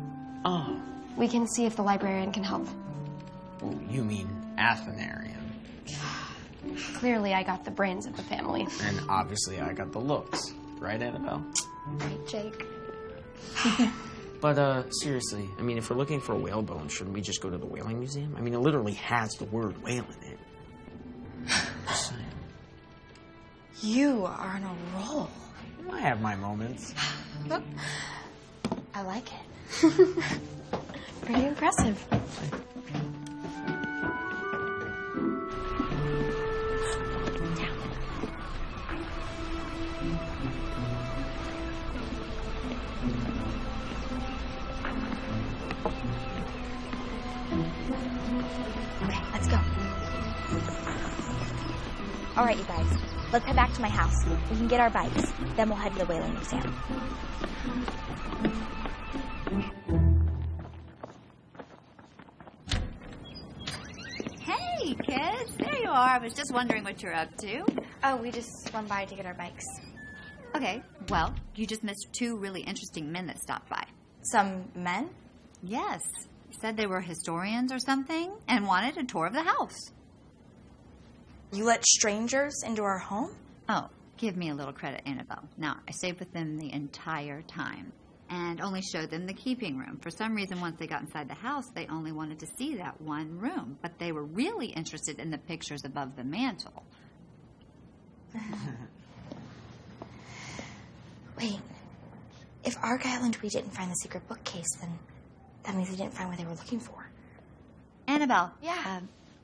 Oh. We can see if the librarian can help. Oh, you mean Athenarium. Clearly, I got the brains of the family. And obviously I got the looks. Right, Annabelle? Right, Jake. But, seriously, I mean, if we're looking for a whalebone, shouldn't we just go to the whaling museum? I mean, it literally has the word whale in it. Just saying. You are on a roll. I have my moments. I like it. Pretty impressive. Okay, let's go. All right, you guys. Let's head back to my house. We can get our bikes. Then we'll head to the whaling museum. Hey, kids. There you are. I was just wondering what you're up to. Oh, we just swung by to get our bikes. Okay, well, you just missed two really interesting men that stopped by. Some men? Yes. Said they were historians or something and wanted a tour of the house. You let strangers into our home? Oh, give me a little credit, Annabelle. Now, I stayed with them the entire time and only showed them the keeping room. For some reason, once they got inside the house, they only wanted to see that one room, but they were really interested in the pictures above the mantel. Wait, if Argyle and we didn't find the secret bookcase, then that means they didn't find what they were looking for. Annabelle. Yeah.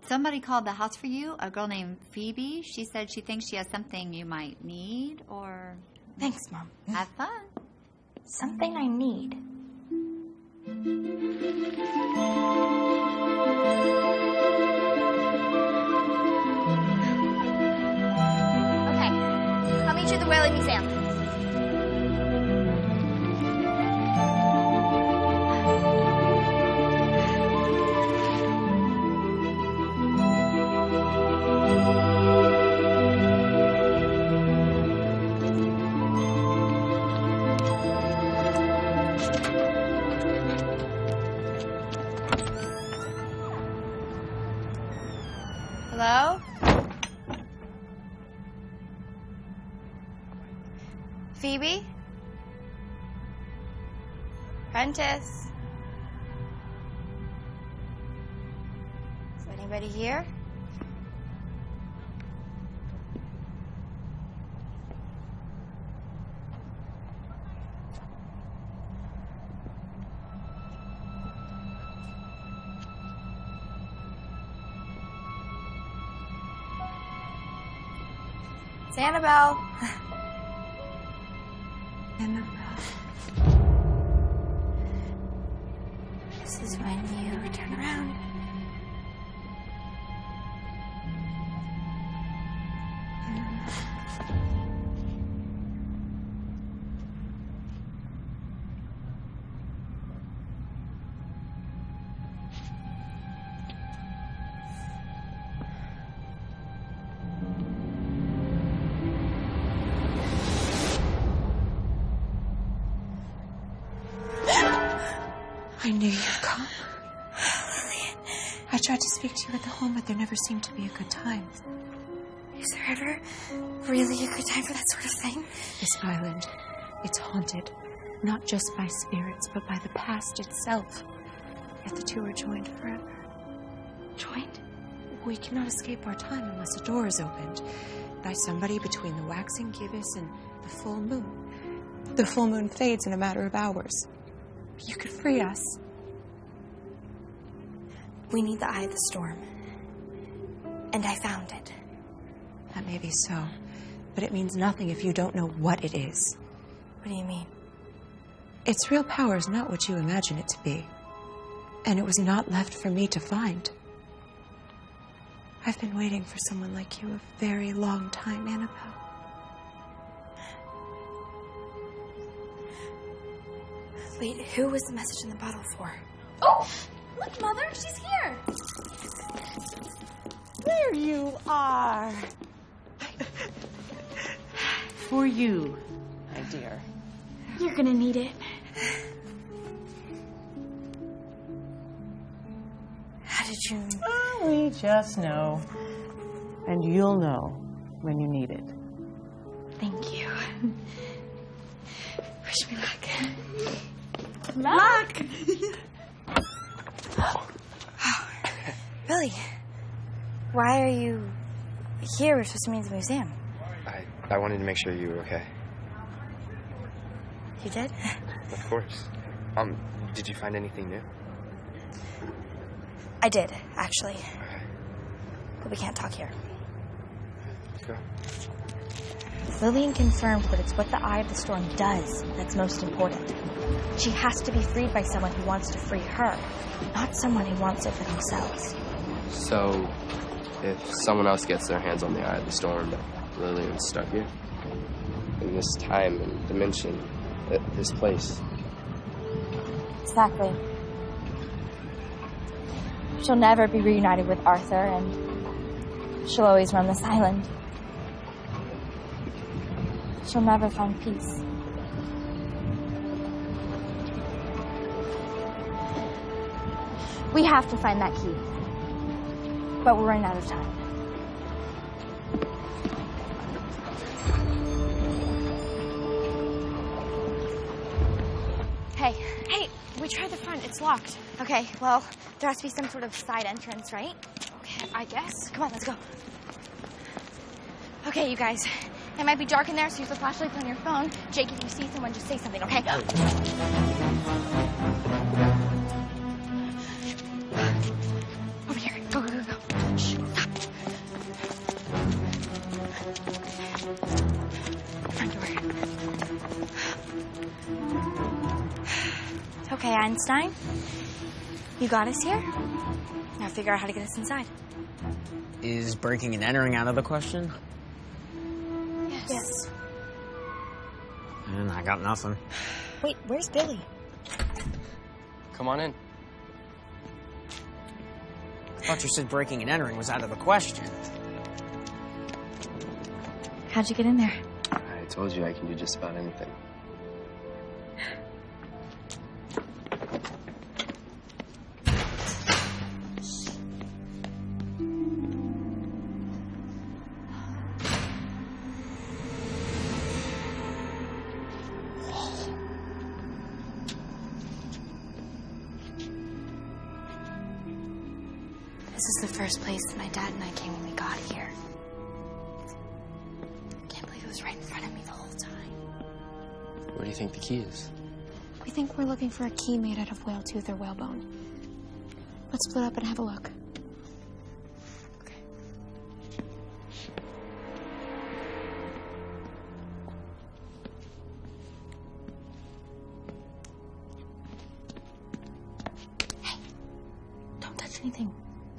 Somebody called the house for you, a girl named Phoebe. She said she thinks she has something you might need, or... Thanks, Mom. Have fun. Something I need. Okay, I'll meet you at the Whaling Museum. Hello? Phoebe? Prentice? Is anybody here? It's Annabelle. Annabelle. This is when you turn around. I knew you'd come. Lillian. I tried to speak to you at the home, but there never seemed to be a good time. Is there ever really a good time for that sort of thing? This island, it's haunted, not just by spirits, but by the past itself. Yet the two are joined forever. Joined? We cannot escape our time unless a door is opened by somebody between the waxing gibbous and the full moon. The full moon fades in a matter of hours. You could free us. We need the Eye of the Storm. And I found it. That may be so, but it means nothing if you don't know what it is. What do you mean? Its real power is not what you imagine it to be. And it was not left for me to find. I've been waiting for someone like you a very long time, Annabelle. Wait, who was the message in the bottle for? Oh! Look, Mother, she's here! There you are. For you, my dear. You're gonna need it. How did you... Oh, we just know. And you'll know when you need it. Thank you. Wish me luck. Luck! Billy, why are you here? We're supposed to meet at the museum. I wanted to make sure you were okay. You did? Of course. Did you find anything new? I did, actually. But we can't talk here. Go. Lillian confirmed that it's what the Eye of the Storm does that's most important. She has to be freed by someone who wants to free her, not someone who wants it for themselves. So, if someone else gets their hands on the Eye of the Storm, Lillian's stuck here? In this time and dimension, this place. Exactly. She'll never be reunited with Arthur, and she'll always run this island. She'll never find peace. We have to find that key. But we're running out of time. Hey, we tried the front. It's locked. Okay, well, there has to be some sort of side entrance, right? Okay, I guess. Come on, let's go. Okay, you guys. It might be dark in there, so use the flashlights on your phone. Jake, if you see someone, just say something, okay? Over here. Go, go, go, go. Shh, stop. Front door. Okay, Einstein. You got us here. Now figure out how to get us inside. Is breaking and entering out of the question? Yes. And I got nothing. Wait, where's Billy? Come on in. I thought you said breaking and entering was out of the question. How'd you get in there? I told you I can do just about anything. This is the first place that my dad and I came when we got here. I can't believe it was right in front of me the whole time. What do you think the key is? We think we're looking for a key made out of whale tooth or whalebone. Let's split up and have a look. Hey, don't touch anything.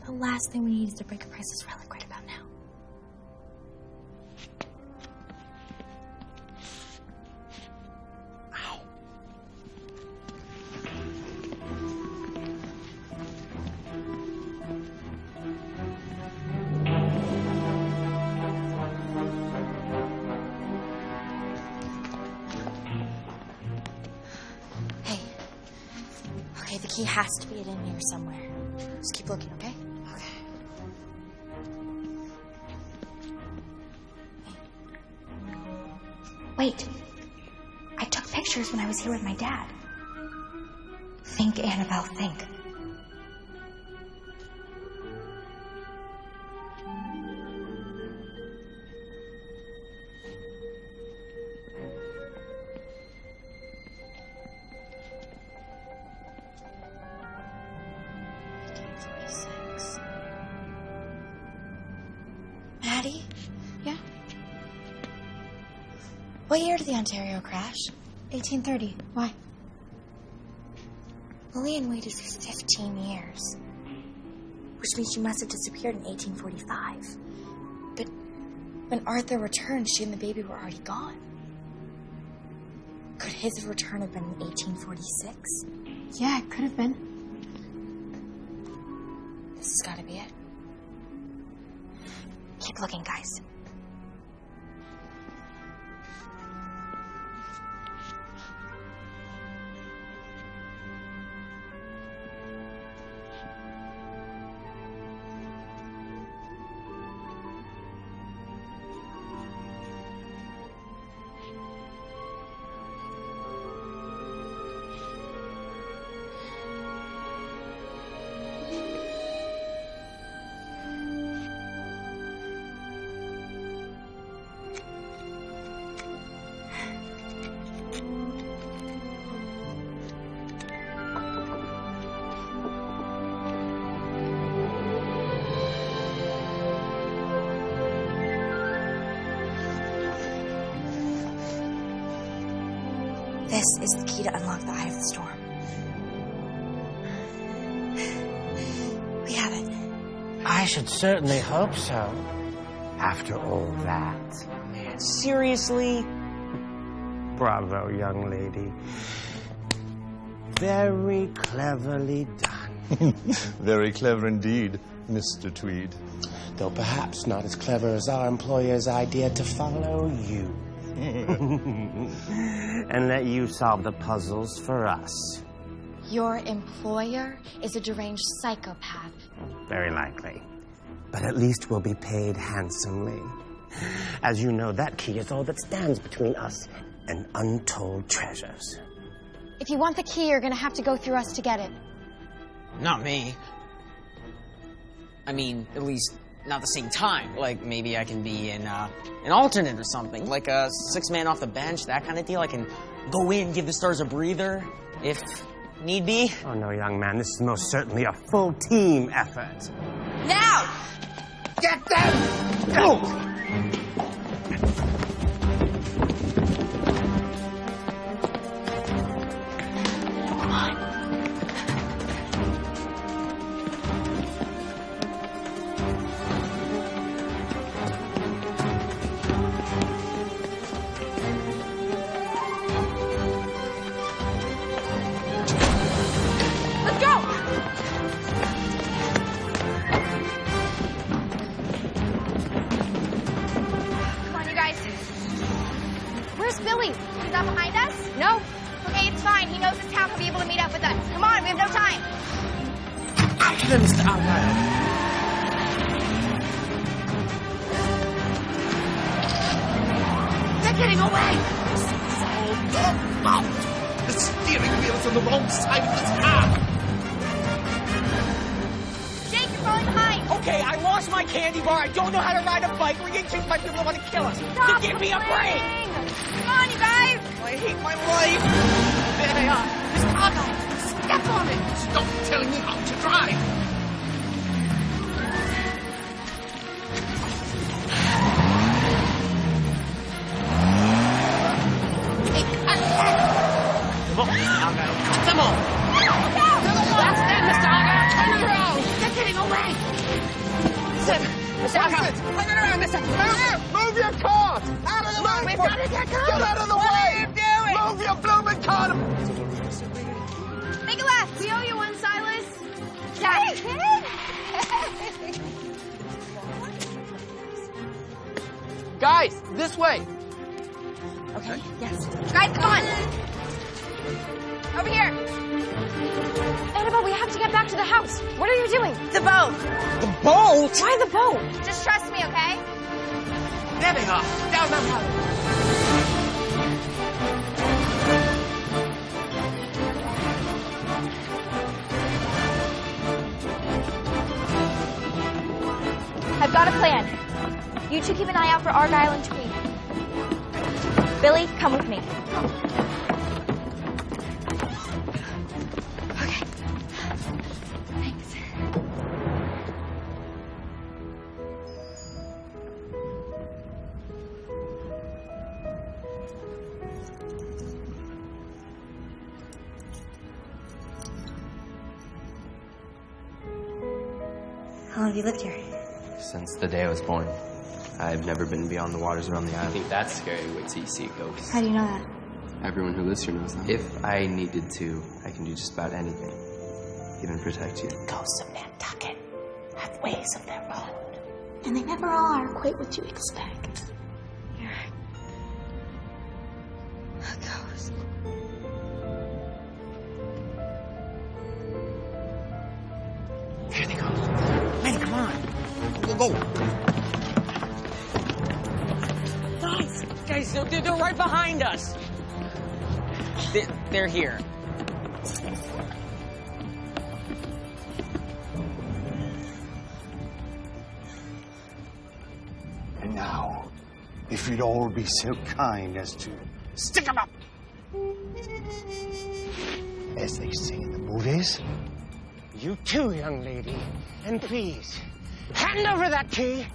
The last thing we need is to break a priceless relic right about now. Hey. Okay, the key has to be in here somewhere. Just keep looking, okay? Wait, I took pictures when I was here with my dad. Think, Annabelle, think. Maddie? Yeah? What year did the Ontario crash? 1830. Why? Lillian waited for 15 years. Which means she must have disappeared in 1845. But when Arthur returned, she and the baby were already gone. Could his return have been in 1846? Yeah, it could have been. This has got to be it. Keep looking, guys. This is the key to unlock the Eye of the Storm. We have it. I should certainly hope so. After all that. Man, seriously? Bravo, young lady. Very cleverly done. Very clever indeed, Mr. Tweed. Though perhaps not as clever as our employer's idea to follow you. And let you solve the puzzles for us. Your employer is a deranged psychopath. Very likely. But at least we'll be paid handsomely. As you know, that key is all that stands between us and untold treasures. If you want the key, you're gonna have to go through us to get it. Not me. I mean, at least not the same time. Like, maybe I can be an alternate or something. Like a 6-man off the bench, that kind of deal. I can go in, give the stars a breather, if need be. Oh, no, young man. This is most certainly a full team effort. Now! Get them! Go! Guys, this way. Okay, yes. Guys, come on. Over here. Annabelle, we have to get back to the house. What are you doing? The boat. The boat? Why the boat? Just trust me, okay? There they are. Down that road. I've got a plan. You two keep an eye out for Argyle and Tweed. Billy, come with me. Okay. Thanks. How long have you lived here? Since the day I was born. I've never been beyond the waters around the I island. think that's scary. Wait till you see a ghost. How do you know that? Everyone who lives here knows that. If I needed to, I can do just about anything. Even protect you. Ghosts of Nantucket have ways of their own. And they never all are quite what you expect. You're a ghost. There they go. Manny, come on. Go. Guys, they're right behind us. They're here. And now, if you'd all be so kind as to stick 'em up, as they say in the movies. You too, young lady. And please, hand over that key.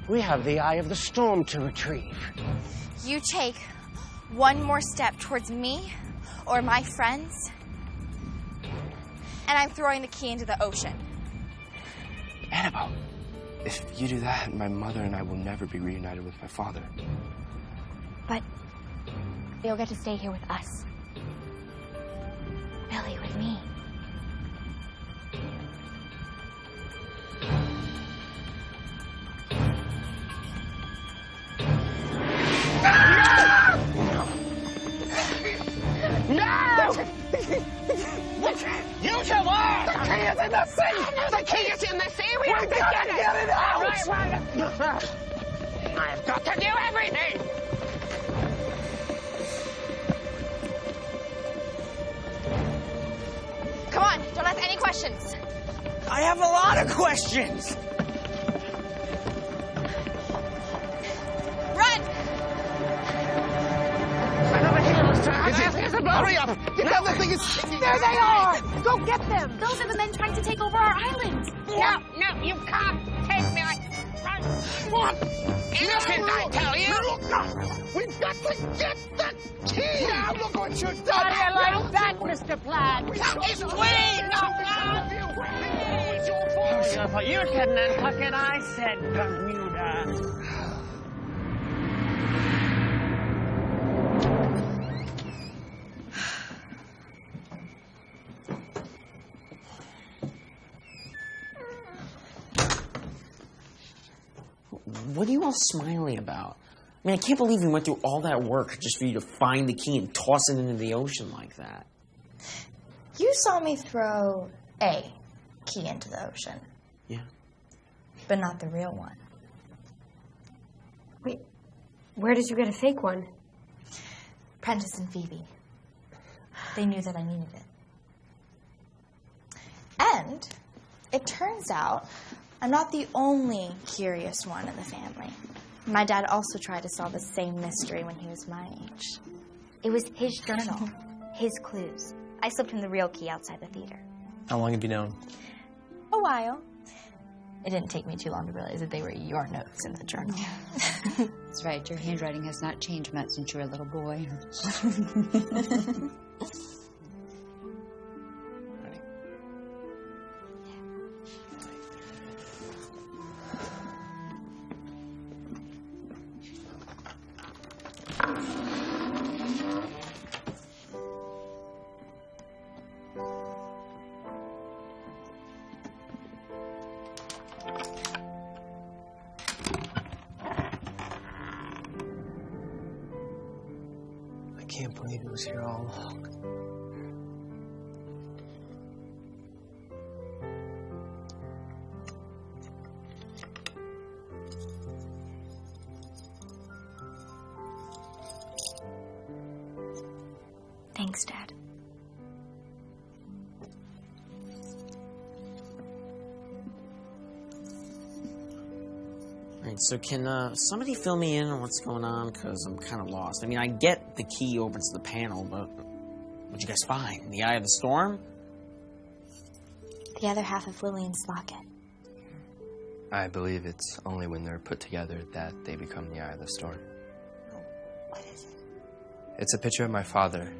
We have the Eye of the Storm to retrieve. You take one more step towards me or my friends, and I'm throwing the key into the ocean. Annabelle, if you do that, my mother and I will never be reunited with my father. But you'll get to stay here with us. Billy, with me. No! You two are! The key is in the sea! The key is in the sea! We have to get it out! Right. I've got to do everything! Come on, don't ask any questions. I have a lot of questions. Run! Hurry up! Now the thing is... There they are! Go get them! Those are the men trying to take over our island. No, you can't take me. What? Listen, I tell you! Look, we've got to get the key! Now look what you've done! How do you like that, Mr. Platt? It's Tweed! No, you can Nantucket, I said, Bermuda. What are you all smiling about? I mean, I can't believe we went through all that work just for you to find the key and toss it into the ocean like that. You saw me throw a key into the ocean. Yeah. But not the real one. Wait, where did you get a fake one? Prentice and Phoebe. They knew that I needed it. And it turns out I'm not the only curious one in the family. My dad also tried to solve the same mystery when he was my age. It was his journal, his clues. I slipped him the real key outside the theater. How long have you known? A while. It didn't take me too long to realize that they were your notes in the journal. That's right. Your handwriting has not changed much since you were a little boy. I can't believe it was here all along. Thanks, Dad. All right, so can somebody fill me in on what's going on? Because I'm kind of lost. I mean, I get the key opens the panel, but what'd you guys find? In the eye of the storm? The other half of Lillian's locket. I believe it's only when they're put together that they become the eye of the storm. What is it? It's a picture of my father.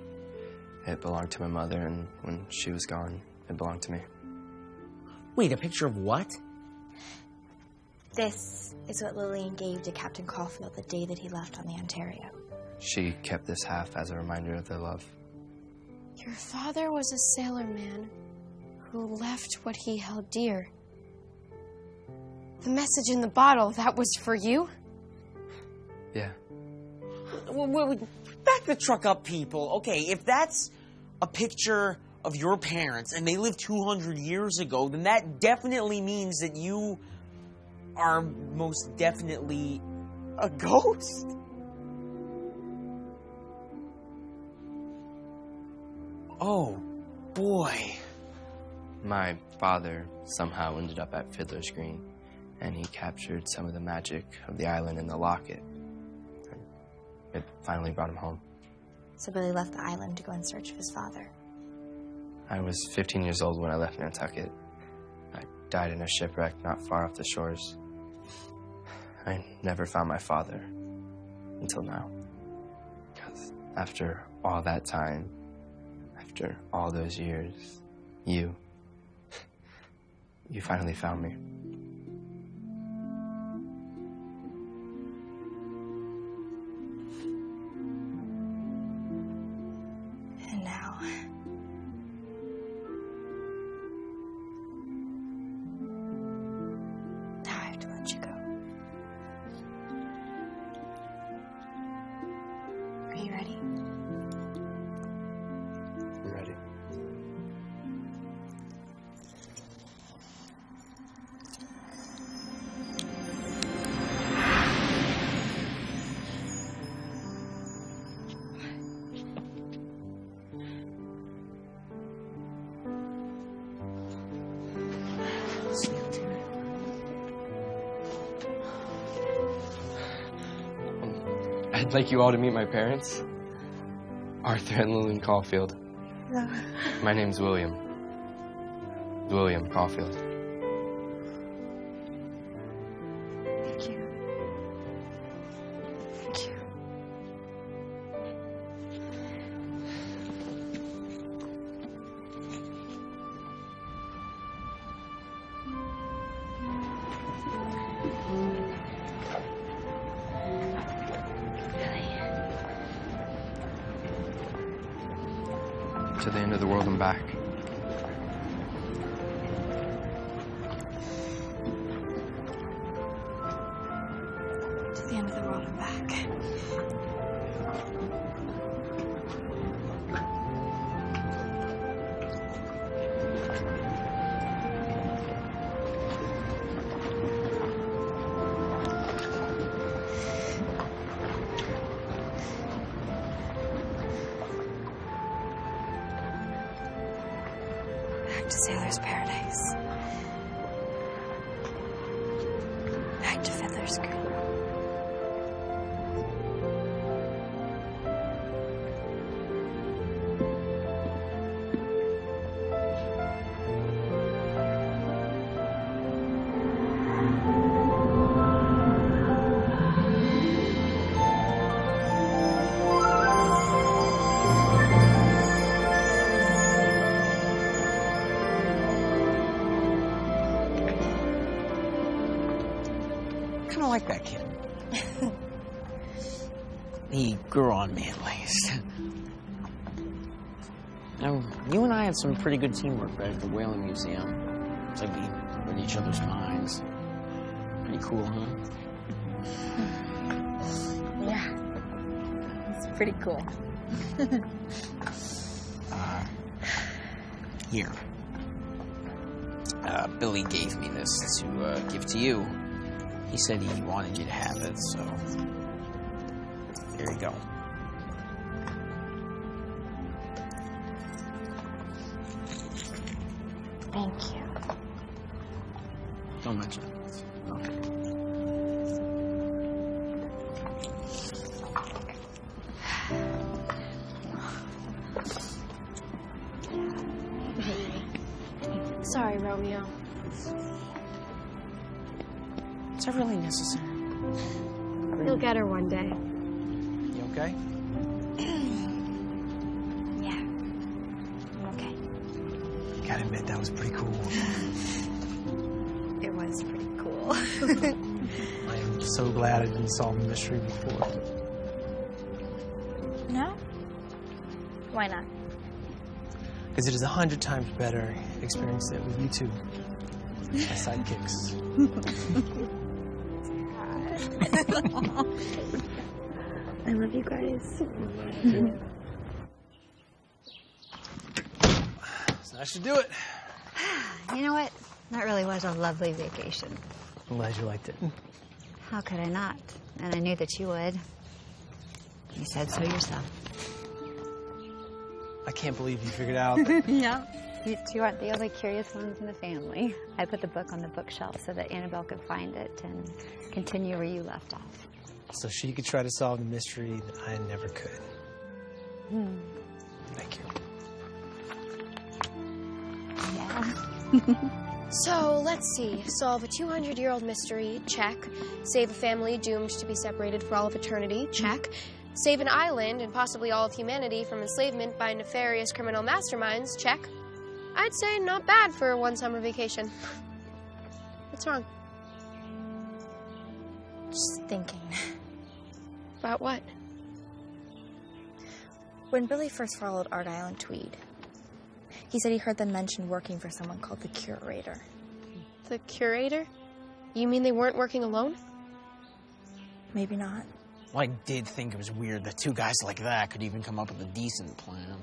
It belonged to my mother, and when she was gone, it belonged to me. Wait, a picture of what? This is what Lillian gave to Captain Caulfield the day that he left on the Ontario. She kept this half as a reminder of their love. Your father was a sailor man who left what he held dear. The message in the bottle, that was for you? Yeah. Back the truck up, people. Okay, if that's a picture of your parents and they lived 200 years ago, then that definitely means that you are most definitely a ghost. Oh, boy. My father somehow ended up at Fiddler's Green, and he captured some of the magic of the island in the locket. It finally brought him home. So Billy left the island to go in search of his father. I was 15 years old when I left Nantucket. I died in a shipwreck not far off the shores. I never found my father until now. After all that time, after all those years, you finally found me. And now, I have to let you go. Are you ready? I'm ready. I'd like you all to meet my parents, Arthur and Lillian Caulfield. No. My name's William. William Caulfield. Thank you. Thank you. To the end of the world and back. To the end of the world and back. Back to Sailor's Paradise. Back to Fiddler's Green. Kind of like that kid. He grew on me, at least. Now, you and I had some pretty good teamwork right at the Whaling Museum. It's like we read each other's minds. Pretty cool, huh? Yeah. It's pretty cool. Here. Billy gave me this to give to you. He said he wanted you to have it, so here you go. Thank you. Don't mention it. No. Sorry, Romeo. Is that really necessary? You'll get her one day. You okay? Yeah. I'm okay. Gotta admit, that was pretty cool. It was pretty cool. I am so glad I didn't solve the mystery before. No? Why not? Because it is 100 times better experiencing it with you two. My sidekicks. I love you guys. So that should do it. You know what? That really was a lovely vacation. I'm glad you liked it. How could I not? And I knew that you would. You said so yourself. I can't believe you figured out. Yeah. You two aren't the only curious ones in the family. I put the book on the bookshelf so that Annabelle could find it and continue where you left off. So she could try to solve the mystery that I never could. Thank you. Yeah. So, let's see. Solve a 200-year-old mystery, check. Save a family doomed to be separated for all of eternity, check. Save an island and possibly all of humanity from enslavement by nefarious criminal masterminds, check. I'd say not bad for one summer vacation. What's wrong? Just thinking. About what? When Billy first followed Argyle and Tweed, he said he heard them mention working for someone called the Curator. The Curator? You mean they weren't working alone? Maybe not. Well, I did think it was weird that two guys like that could even come up with a decent plan.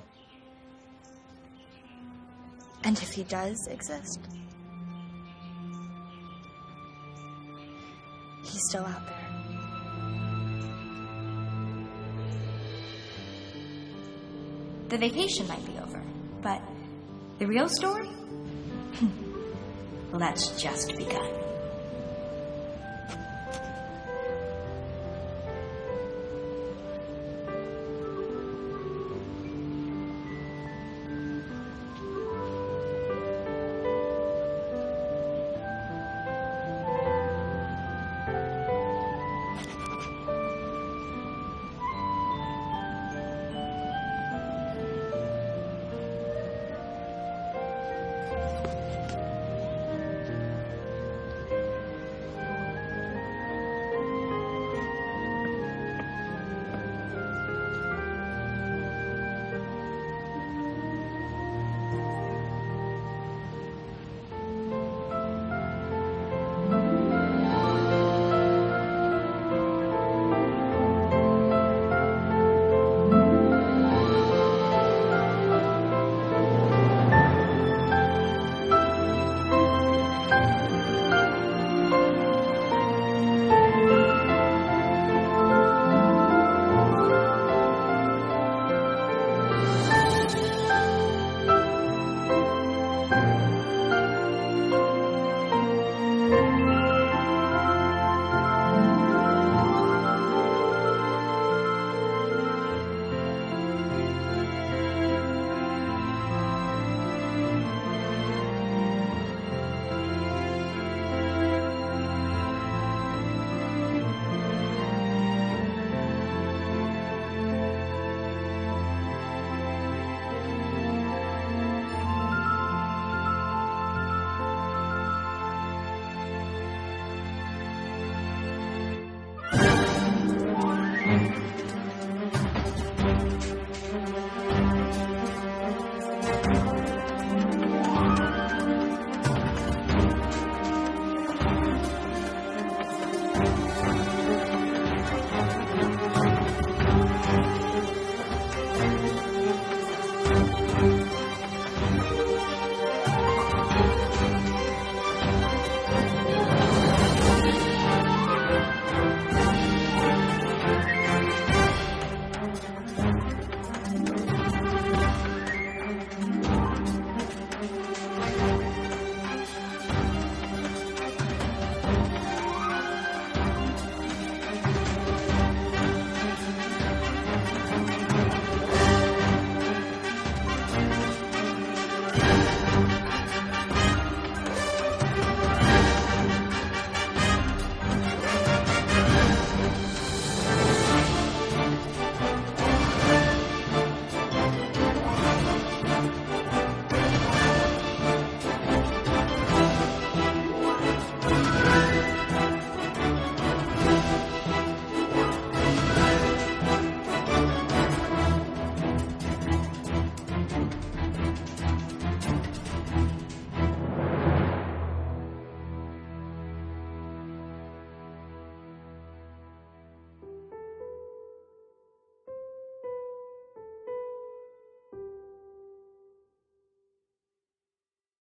And if he does exist, he's still out there. The vacation might be over, but the real story? Well, that's just begun.